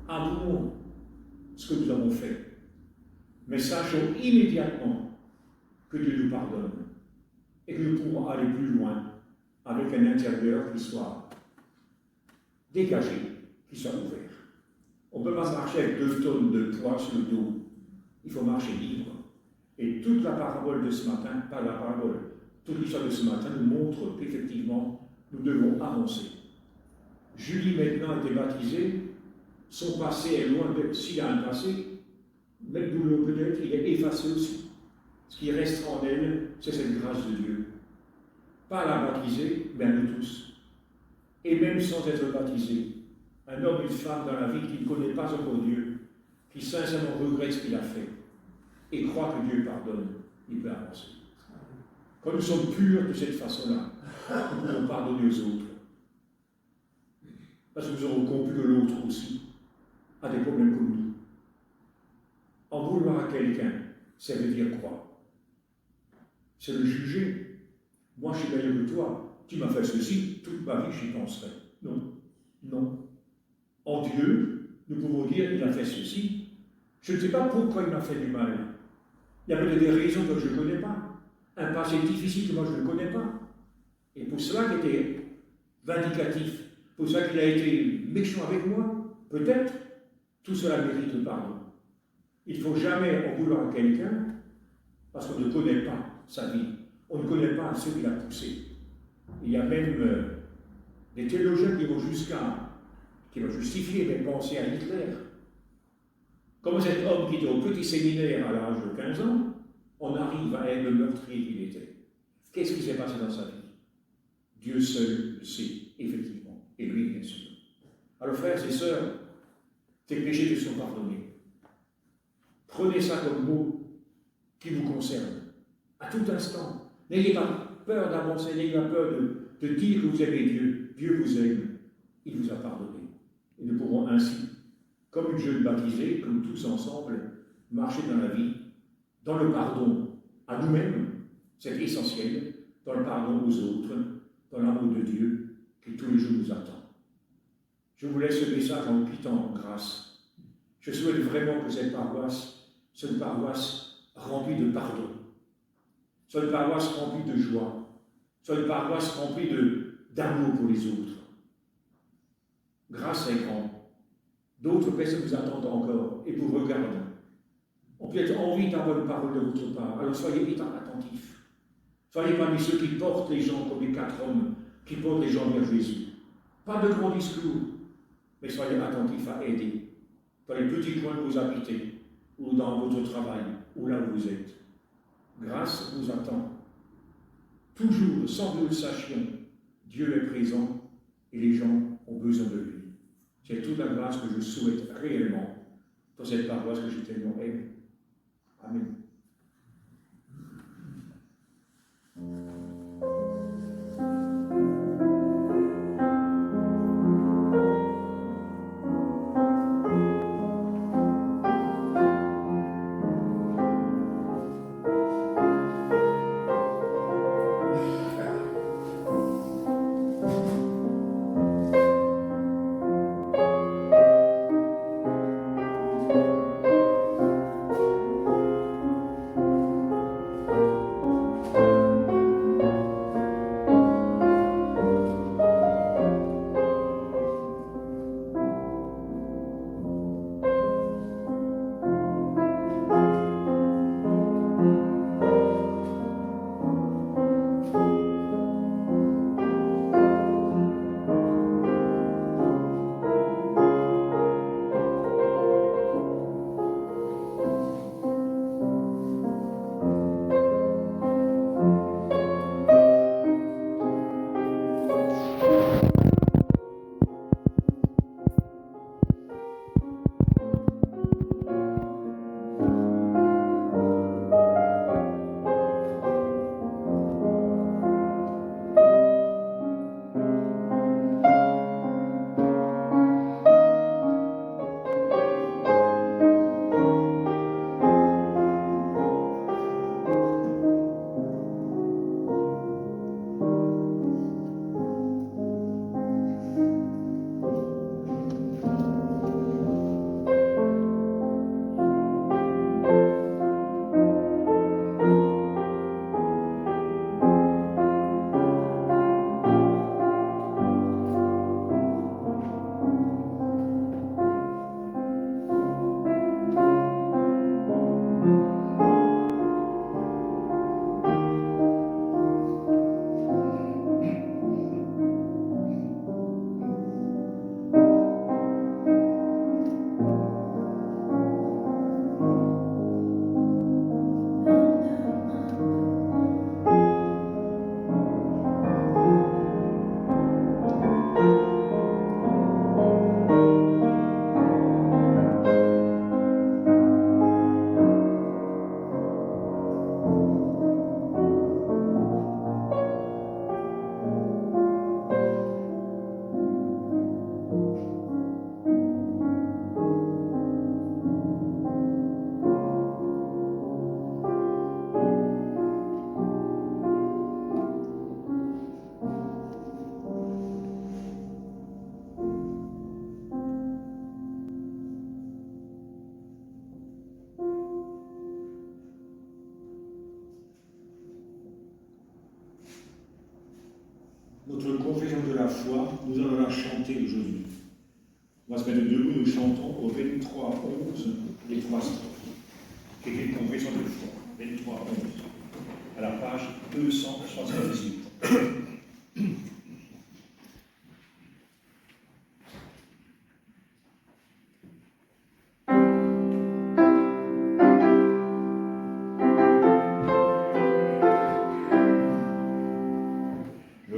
S1: avouons ce que nous avons fait, mais sachons immédiatement que Dieu nous pardonne et que nous pourrons aller plus loin avec un intérieur qui soit dégagé, qui soit ouvert. On ne peut pas marcher avec 2 tonnes de poids sur le dos. Il faut marcher libre. Et toute la parabole de ce matin, pas la parabole, toute l'histoire de ce matin nous montre qu'effectivement, nous devons avancer. Julie, maintenant, a été baptisée. Son passé est loin d'être, s'il a un passé, même douloureux peut-être, il est effacé aussi. Ce qui restera en elle, c'est cette grâce de Dieu. Pas à la baptiser, mais à nous tous. Et même sans être baptisé, un homme, une femme dans la vie qui ne connaît pas encore Dieu, qui sincèrement regrette ce qu'il a fait, et croit que Dieu pardonne, il peut avancer. Quand nous sommes purs de cette façon-là, nous pouvons pardonner aux autres. Parce que nous aurons compris que l'autre aussi a des problèmes comme nous. En vouloir à quelqu'un, ça veut dire quoi? C'est le juger. Moi, je suis meilleur que toi. Tu m'as fait ceci, toute ma vie, j'y penserai. Non. Non. En Dieu, nous pouvons dire qu'il a fait ceci. Je ne sais pas pourquoi il m'a fait du mal. Il y a peut-être des raisons que je ne connais pas. Un passé difficile que moi je ne connais pas. Et pour cela qu'il était vindicatif, pour cela qu'il a été méchant avec moi, peut-être, tout cela mérite le pardon. Il ne faut jamais en vouloir à quelqu'un parce qu'on ne connaît pas sa vie. On ne connaît pas ce qui l'a poussé. Il y a même des théologiens qui vont justifier mes pensées à Hitler. Comme cet homme qui était au petit séminaire à l'âge de 15 ans, on arrive à être le meurtrier qu'il était. Qu'est-ce qui s'est passé dans sa vie? Dieu seul le sait, effectivement. Et lui, bien sûr. Alors, frères et sœurs, tes péchés te sont pardonnés. Prenez ça comme mot qui vous concerne. À tout instant. N'ayez pas peur d'avancer, n'ayez pas peur de dire que vous aimez Dieu. Dieu vous aime. Il vous a pardonné. Et nous pourrons ainsi, comme une jeune baptisée, comme tous ensemble, marcher dans la vie, dans le pardon à nous-mêmes, c'est essentiel, dans le pardon aux autres, dans l'amour de Dieu qui tous les jours nous attend. Je vous laisse ce message en quittant en grâce. Je souhaite vraiment que cette paroisse soit une paroisse remplie de pardon. soit une paroisse remplie de joie, soit une paroisse remplie d'amour pour les autres. Grâce est grande. D'autres personnes vous attendent encore et vous regardent. On peut être envie d'avoir une parole de votre part. Alors soyez attentifs. Soyez parmi ceux qui portent les gens comme les 4 hommes qui portent les gens vers Jésus. Pas de grands discours, mais soyez attentifs à aider. Dans les petits coins que vous habitez, ou dans votre travail, ou là où vous êtes. Grâce vous attend. Toujours, sans que nous le sachions, Dieu est présent et les gens ont besoin de lui. C'est toute la grâce que je souhaite réellement dans cette paroisse que j'ai tellement aimée. Amen. Notre confession de la foi, nous allons la chanter aujourd'hui. On va se mettre debout, nous chantons au 23-11, les 3 strophes. C'est une confession de foi, 23-11, à la page 278.
S6: Je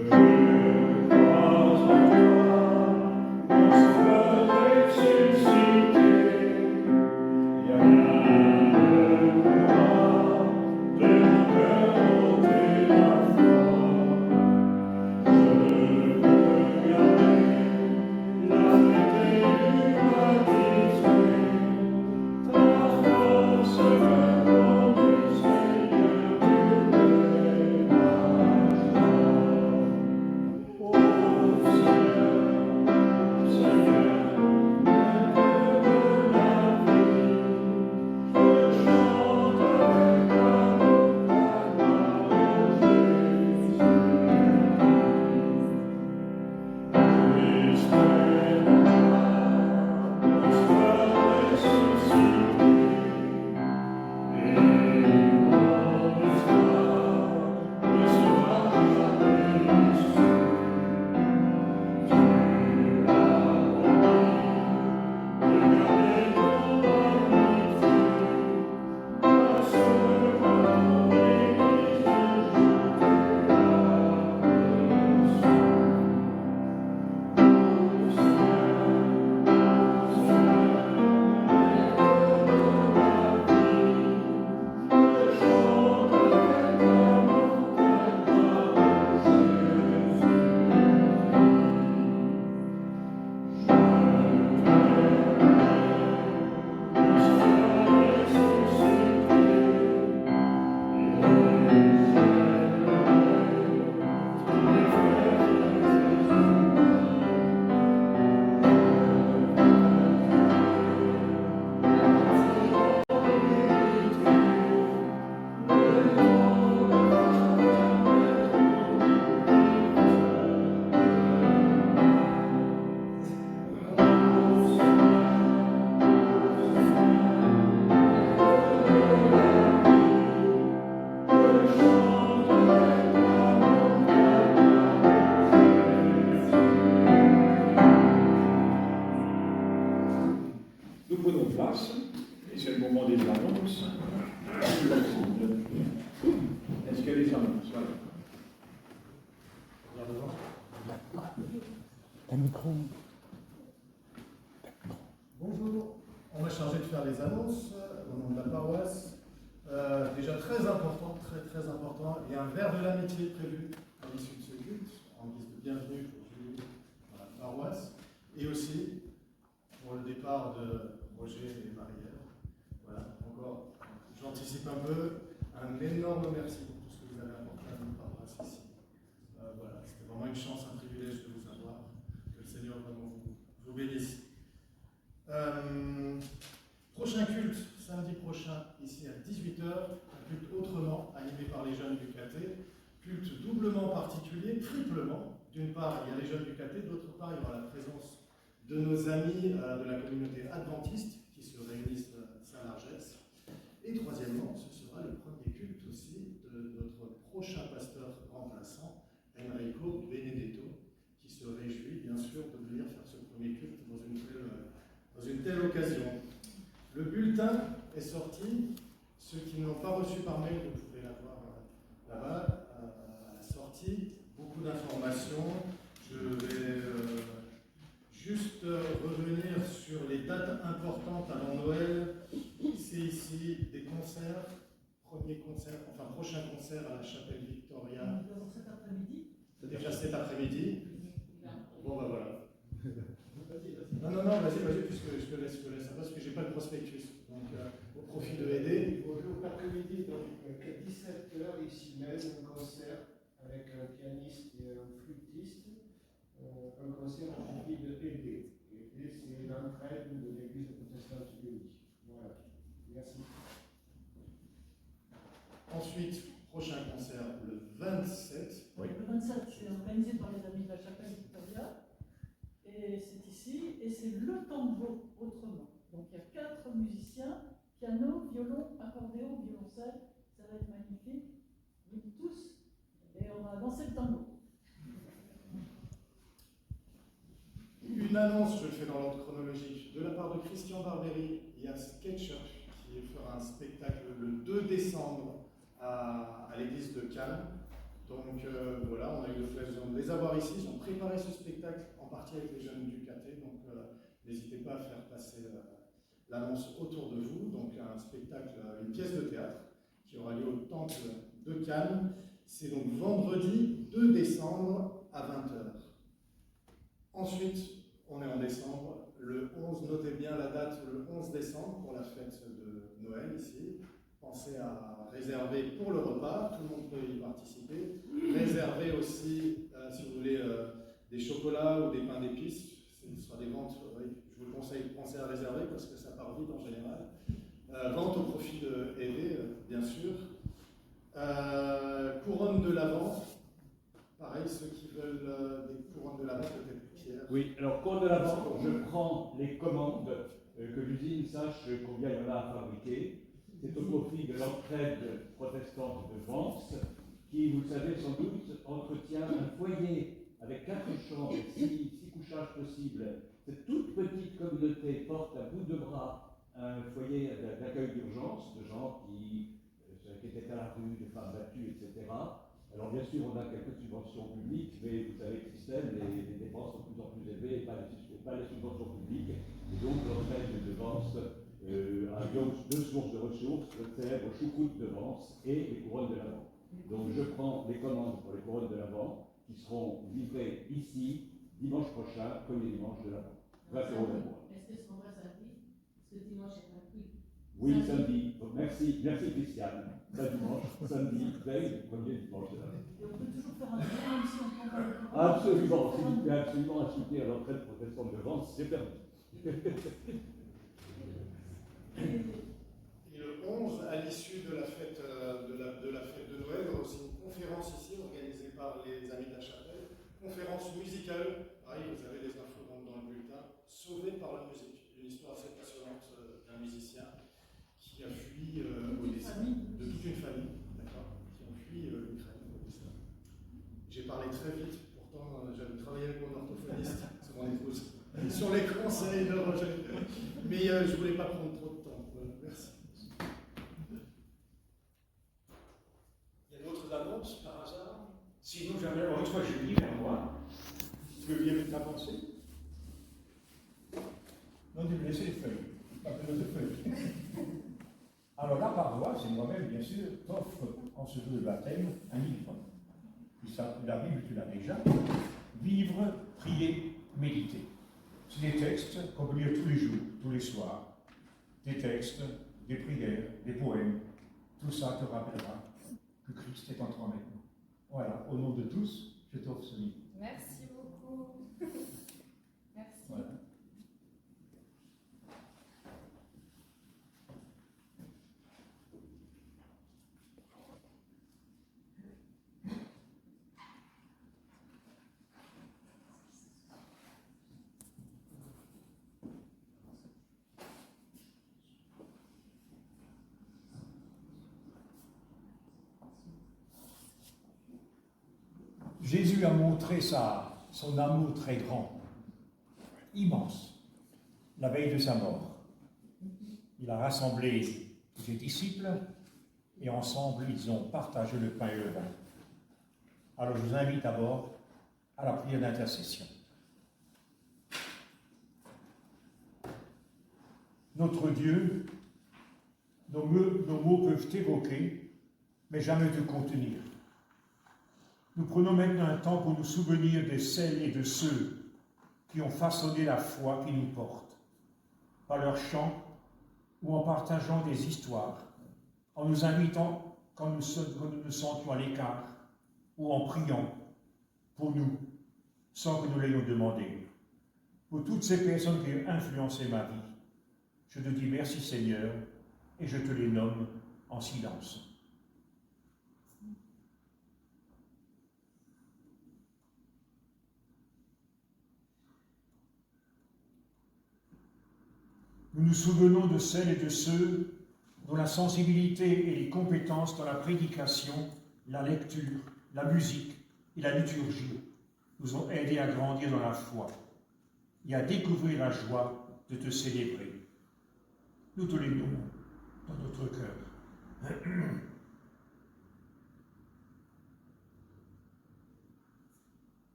S1: paroisse. Et c'est le moment des annonces. Est-ce que les annonces? Voilà.
S6: Bonjour, on m'a chargé de faire les annonces au nom de la paroisse. Déjà très important, très important. Il y a un verre de l'amitié prévu à l'issue de ce culte, en guise de bienvenue pour Julie dans la paroisse. Et aussi pour le départ de Roger et Marielle. Voilà, encore, j'anticipe un peu, un énorme merci pour tout ce que vous avez apporté à notre paroisse ici. Voilà, c'était vraiment une chance, un privilège de vous avoir. Que le Seigneur vraiment vous bénisse. Prochain culte, samedi prochain, ici à 18h, un culte autrement, animé par les jeunes du caté. Culte doublement particulier, triplement. D'une part, il y a les jeunes du caté, d'autre part, il y aura la présence de nos amis de la communauté adventiste qui se réunissent à Saint-Largès. Et troisièmement, ce sera le premier culte aussi de notre prochain pasteur remplaçant, Enrico Benedetto, qui se réjouit bien sûr de venir faire ce premier culte dans une telle occasion. Le bulletin est sorti. Ceux qui ne l'ont pas reçu par mail, vous pouvez l'avoir là-bas, à la sortie. Beaucoup d'informations. Je vais juste revenir sur les dates importantes avant Noël. C'est ici des concerts. Prochain concert à la chapelle Victoria.
S7: Cet après-midi.
S6: Déjà cet après-midi. Bon, bah voilà. Non, vas-y, puisque je te laisse parce que j'ai pas de prospectus. Donc, au profit de aider.
S8: Bonjour, l'après-midi, donc à 17h, ici même, un concert avec un pianiste et un flûtiste. Un concert au profit de aider. Et c'est l'entraide de l'église protestante unie. Voilà. Merci.
S6: Ensuite, prochain concert le 27.
S7: Oui. Le 27, c'est organisé par les amis de la chapelle Victoria. Et c'est ici, et c'est le tango autrement. Donc il y a 4 musiciens, piano, violon, accordéon, violoncelle, ça va être magnifique. Venez tous, et on va danser le tango.
S6: Une annonce, je le fais dans l'ordre chronologique, de la part de Christian Barbery. Il y a Sketcher qui fera un spectacle le 2 décembre à l'église de Cannes. Donc voilà, on a eu l'occasion de les avoir ici. Ils ont préparé ce spectacle en partie avec les jeunes du caté. Donc n'hésitez pas à faire passer l'annonce autour de vous. Donc un spectacle, une pièce de théâtre qui aura lieu au temple de Cannes. C'est donc vendredi 2 décembre à 20h. Ensuite, on est en décembre. Le 11, notez bien la date, le 11 décembre pour la fête de Noël ici. Pensez à réserver pour le repas, tout le monde peut y participer. Réservez aussi, si vous voulez, des chocolats ou des pains d'épices. Ce sera des ventes, je vous le conseille, pensez à réserver parce que ça part vite en général. Vente au profit de Eve, bien sûr. Couronne de l'Avent. Pareil, ceux qui veulent des couronnes de l'Avent, peut-être Pierre.
S2: Oui, alors couronne de l'Avent, je prends les commandes, que l'usine sache combien il y en a à fabriquer. C'est au profit de l'entraide protestante de Vence, qui, vous le savez sans doute, entretient un foyer avec 4 chambres et 6 couchages possibles. Cette toute petite communauté porte à bout de bras un foyer d'accueil d'urgence de gens qui étaient à la rue, des femmes battues, etc. Alors bien sûr, on a quelques subventions publiques, mais vous savez que le système, les dépenses sont de plus en plus élevées et pas les subventions publiques. Et donc l'entraide de Vence a deux sources de ressources, le célèbre choucroute de Vence et les couronnes de l'Avent. Donc je prends les commandes pour les couronnes de l'Avent qui seront livrées ici dimanche prochain, premier dimanche de l'Avent. 20 € la mois.
S9: Est-ce que ce sera samedi? Parce que dimanche est gratuit.
S2: Oui, samedi. Donc, merci Christiane. Ça dimanche, samedi, veille, le premier dimanche de l'Avent.
S7: Et on peut toujours faire un lien même si on prend pas le courant.
S2: Absolument, si vous pouvez absolument insulter à l'entraide protestante de Vence, c'est permis.
S6: Et le 11, à l'issue de la fête de Noël, il y aura aussi une conférence ici organisée par les amis de la chapelle. Conférence musicale, pareil, vous avez les infos dans le bulletin. Sauvé par la musique, une histoire assez passionnante d'un musicien qui a fui au destin de toute une famille, d'accord, qui ont fui l'Ukraine au destin. J'ai parlé très vite, pourtant j'avais travaillé avec mon orthophoniste, c'est mon épouse, sur les conseils de Roger. Mais je ne voulais pas prendre trop Merci. Il y a d'autres annonces par hasard?
S1: Sinon, j'avais autre Julie vers moi. Tu veux bien t'avancer?
S4: Non, tu me laisses les feuilles. Pas de feuilles. Alors, la paroisse, et moi-même, bien sûr, t'offre en ce jour de baptême un livre. La Bible, tu l'as déjà. Vivre, prier, méditer. C'est des textes qu'on peut lire tous les jours, tous les soirs. Des textes, des prières, des poèmes. Tout ça te rappellera que Christ est en toi maintenant. Voilà, au nom de tous, je t'offre ce livre.
S5: Merci beaucoup. Merci.
S4: Voilà. Jésus a montré son amour très grand, immense, la veille de sa mort. Il a rassemblé ses disciples et ensemble ils ont partagé le pain et le vin. Alors je vous invite d'abord à la prière d'intercession. Notre Dieu, nos mots peuvent t'évoquer, mais jamais te contenir. Nous prenons maintenant un temps pour nous souvenir de celles et de ceux qui ont façonné la foi qui nous porte, par leurs chants ou en partageant des histoires, en nous invitant quand nous nous sentions à l'écart ou en priant pour nous, sans que nous l'ayons demandé. Pour toutes ces personnes qui ont influencé ma vie, je te dis merci Seigneur et je te les nomme en silence. Nous nous souvenons de celles et de ceux dont la sensibilité et les compétences dans la prédication, la lecture, la musique et la liturgie nous ont aidés à grandir dans la foi et à découvrir la joie de te célébrer. Nous te les nommons dans notre cœur.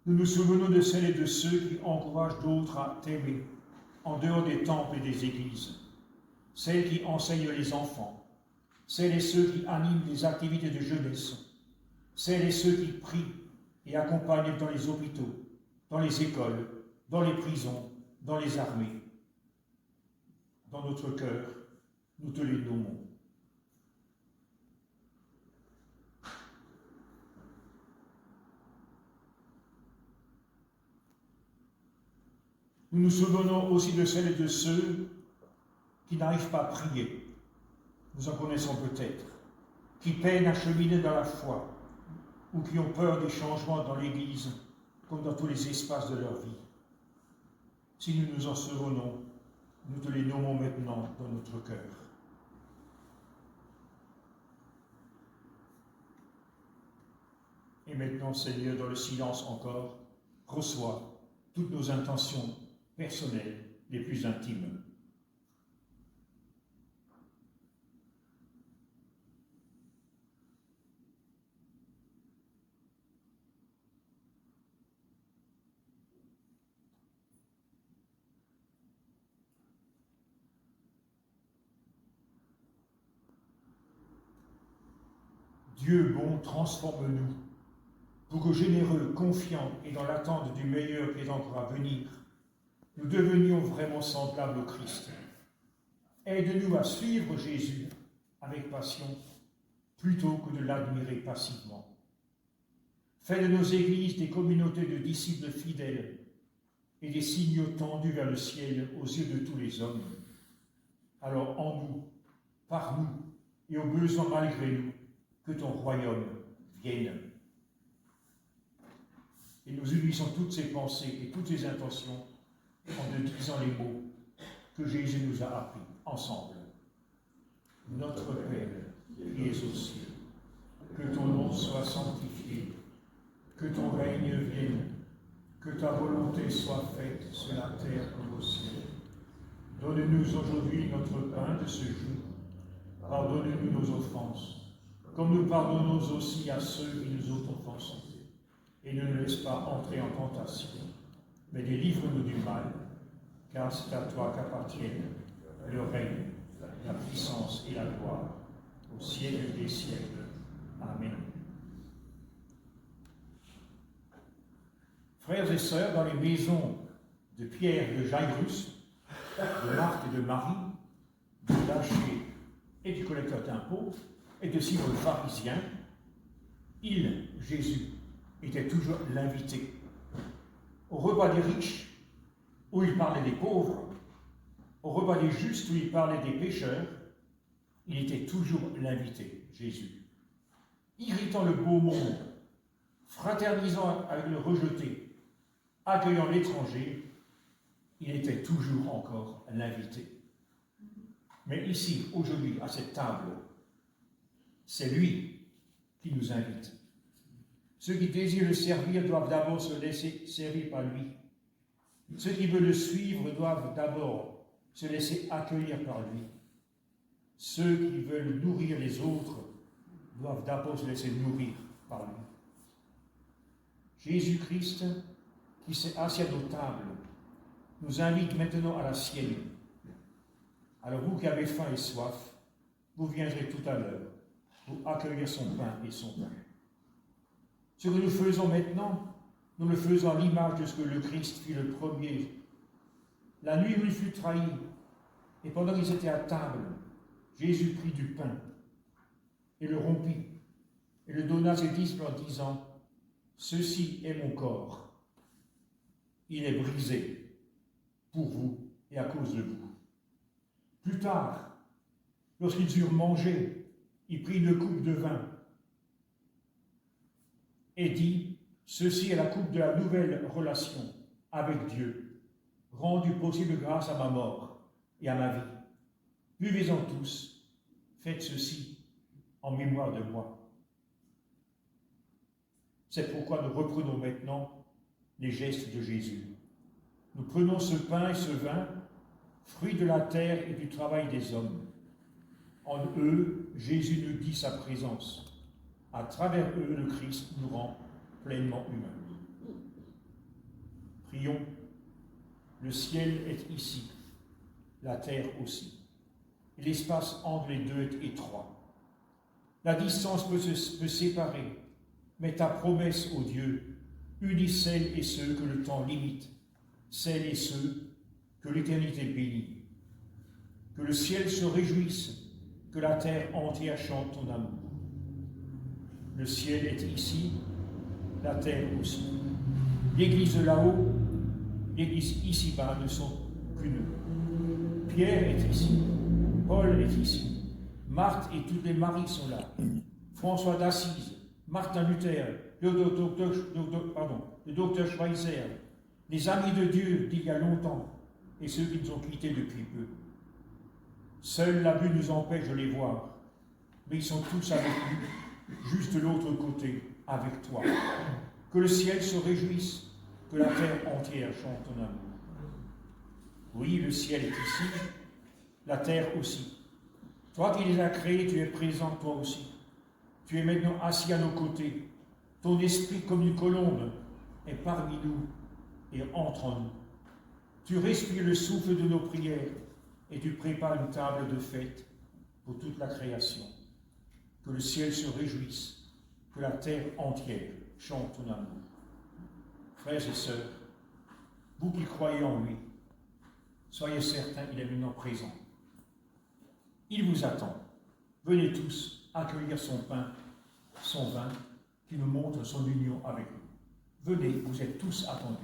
S4: Nous nous souvenons de celles et de ceux qui encouragent d'autres à t'aimer, en dehors des temples et des églises, celles qui enseignent les enfants, celles et ceux qui animent les activités de jeunesse, celles et ceux qui prient et accompagnent dans les hôpitaux, dans les écoles, dans les prisons, dans les armées. Dans notre cœur, nous te les nommons. Nous nous souvenons aussi de celles et de ceux qui n'arrivent pas à prier. Nous en connaissons peut-être, qui peinent à cheminer dans la foi, ou qui ont peur des changements dans l'Église, comme dans tous les espaces de leur vie. Si nous nous en souvenons, nous te les nommons maintenant dans notre cœur. Et maintenant, Seigneur, dans le silence encore, reçois toutes nos intentions personnelles les plus intimes. Dieu bon, transforme-nous, pour que généreux, confiants et dans l'attente du meilleur qui est encore à venir, nous devenions vraiment semblables au Christ. Aide-nous à suivre Jésus avec passion, plutôt que de l'admirer passivement. Fais de nos églises des communautés de disciples fidèles et des signaux tendus vers le ciel aux yeux de tous les hommes. Alors en nous, par nous et au besoin malgré nous, que ton royaume vienne. Et nous unissons toutes ces pensées et toutes ces intentions en te disant les mots que Jésus nous a appris ensemble. Notre Père, qui es aux cieux, que ton nom soit sanctifié, que ton règne vienne, que ta volonté soit faite sur la terre comme au ciel. Donne-nous aujourd'hui notre pain de ce jour. Pardonne-nous nos offenses, comme nous pardonnons aussi à ceux qui nous ont offensés. Et ne nous laisse pas entrer en tentation, mais délivre-nous du mal, car c'est à toi qu'appartiennent le règne, la puissance et la gloire, au siècle des siècles. Amen. Frères et sœurs, dans les maisons de Pierre, de Jairus, de Marthe et de Marie, du lâcher et du collecteur d'impôts, et de Simon le pharisien, il, Jésus, était toujours l'invité. Au repas des riches, où il parlait des pauvres, au repas des justes, où il parlait des pécheurs, il était toujours l'invité, Jésus. Irritant le beau monde, fraternisant avec le rejeté, accueillant l'étranger, il était toujours encore l'invité. Mais ici, aujourd'hui, à cette table, c'est lui qui nous invite. Ceux qui désirent le servir doivent d'abord se laisser servir par lui. Ceux qui veulent le suivre doivent d'abord se laisser accueillir par lui. Ceux qui veulent nourrir les autres doivent d'abord se laisser nourrir par lui. Jésus-Christ, qui s'est assis à nos tables, nous invite maintenant à la sienne. Alors vous qui avez faim et soif, vous viendrez tout à l'heure pour accueillir son pain et son vin. Ce que nous faisons maintenant, nous le faisons à l'image de ce que le Christ fit le premier. La nuit où il fut trahi, et pendant qu'ils étaient à table, Jésus prit du pain et le rompit et le donna à ses disciples en disant « Ceci est mon corps. Il est brisé pour vous et à cause de vous. » Plus tard, lorsqu'ils eurent mangé, il prit une coupe de vin et dit « Ceci est la coupe de la nouvelle relation avec Dieu, rendue possible grâce à ma mort et à ma vie. Buvez-en tous, faites ceci en mémoire de moi. » C'est pourquoi nous reprenons maintenant les gestes de Jésus. Nous prenons ce pain et ce vin, fruits de la terre et du travail des hommes. En eux, Jésus nous dit sa présence. À travers eux, le Christ nous rend pleinement humains. Prions. Le ciel est ici, la terre aussi. Et l'espace entre les deux est étroit. La distance peut séparer, mais ta promesse, ô Dieu, unit celles et ceux que le temps limite, celles et ceux que l'éternité bénit. Que le ciel se réjouisse, que la terre entière chante ton amour. Le ciel est ici, la terre aussi. L'église de là-haut, l'église ici-bas ne sont qu'une. Pierre est ici, Paul est ici, Marthe et toutes les Maries sont là, François d'Assise, Martin Luther, le docteur Schweitzer, les amis de Dieu d'il y a longtemps et ceux qui nous ont quittés depuis peu. Seul l'abus nous empêche de les voir, mais ils sont tous avec nous, juste de l'autre côté, avec toi. Que le ciel se réjouisse, que la terre entière chante ton amour. Oui, le ciel est ici, la terre aussi. Toi qui les as créés, tu es présent toi aussi. Tu es maintenant assis à nos côtés. Ton esprit comme une colombe est parmi nous et entre en nous. Tu respires le souffle de nos prières et tu prépares une table de fête pour toute la création. Que le ciel se réjouisse, que la terre entière chante ton amour. Frères et sœurs, vous qui croyez en lui, soyez certains qu'il est maintenant présent. Il vous attend. Venez tous accueillir son pain, son vin, qui nous montre son union avec nous. Venez, vous êtes tous attendus.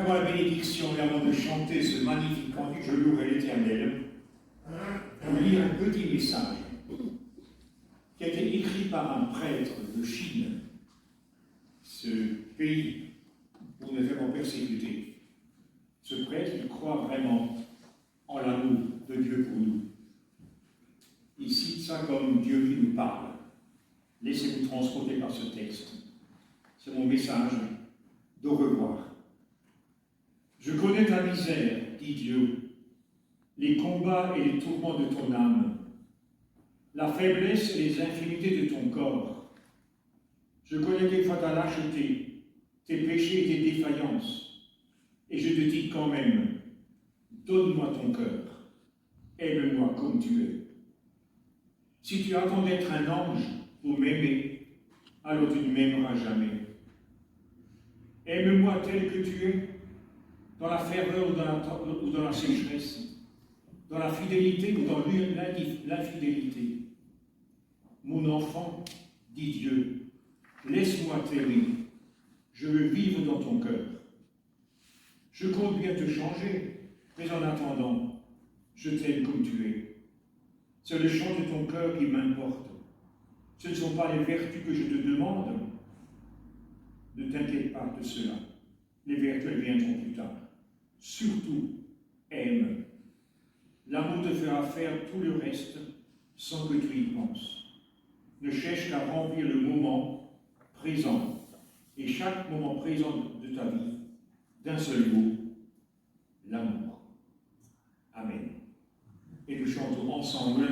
S1: avoir la bénédiction et avant de chanter ce magnifique cantique, je louerai l'Éternel, pour lire un petit message qui a été écrit par un prêtre de Chine, ce pays où nous est vraiment persécuté. Ce prêtre, il croit vraiment en l'amour de Dieu pour nous. Il cite ça comme Dieu qui nous parle. Laissez-vous transporter par ce texte. C'est mon message d'au revoir. Je connais ta misère, dit Dieu, les combats et les tourments de ton âme, la faiblesse et les infimités de ton corps. Je connais des fois ta lâcheté, tes péchés et tes défaillances, et je te dis quand même, donne-moi ton cœur, aime-moi comme tu es. Si tu attends d'être un ange pour m'aimer, alors tu ne m'aimeras jamais. Aime-moi tel que tu es, dans la ferveur ou dans la sécheresse, dans la fidélité ou dans l'infidélité. Mon enfant, dit Dieu, laisse-moi t'aimer, je veux vivre dans ton cœur. Je compte bien te changer, mais en attendant, je t'aime comme tu es. C'est le chant de ton cœur qui m'importe. Ce ne sont pas les vertus que je te demande. Ne t'inquiète pas de cela. Les vertus, elles viendront plus tard. Surtout, aime. L'amour te fera faire tout le reste sans que tu y penses. Ne cherche qu'à remplir le moment présent et chaque moment présent de ta vie d'un seul mot, l'amour. Amen. Et nous chantons ensemble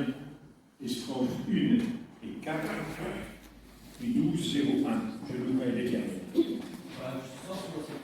S1: les strophes 1 et 4 du 12-01. Je louerai l'Éternel.
S10: Page 170.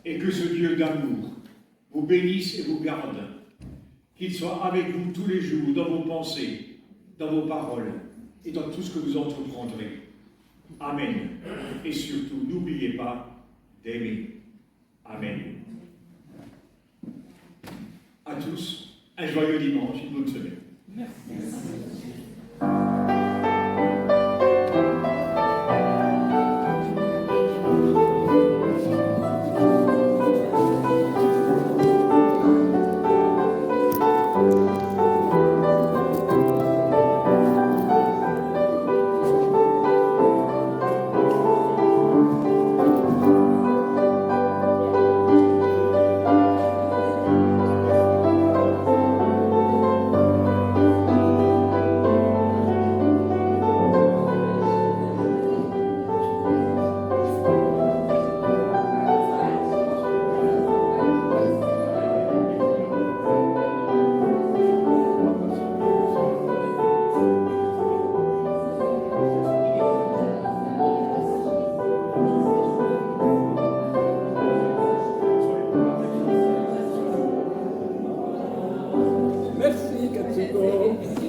S1: Et que ce Dieu d'amour vous bénisse et vous garde, qu'il soit avec vous tous les jours dans vos pensées, dans vos paroles et dans tout ce que vous entreprendrez. Amen. Et surtout, n'oubliez pas d'aimer. Amen. À tous, un joyeux dimanche, une bonne semaine.
S7: Merci.
S11: Merci, Katsuko.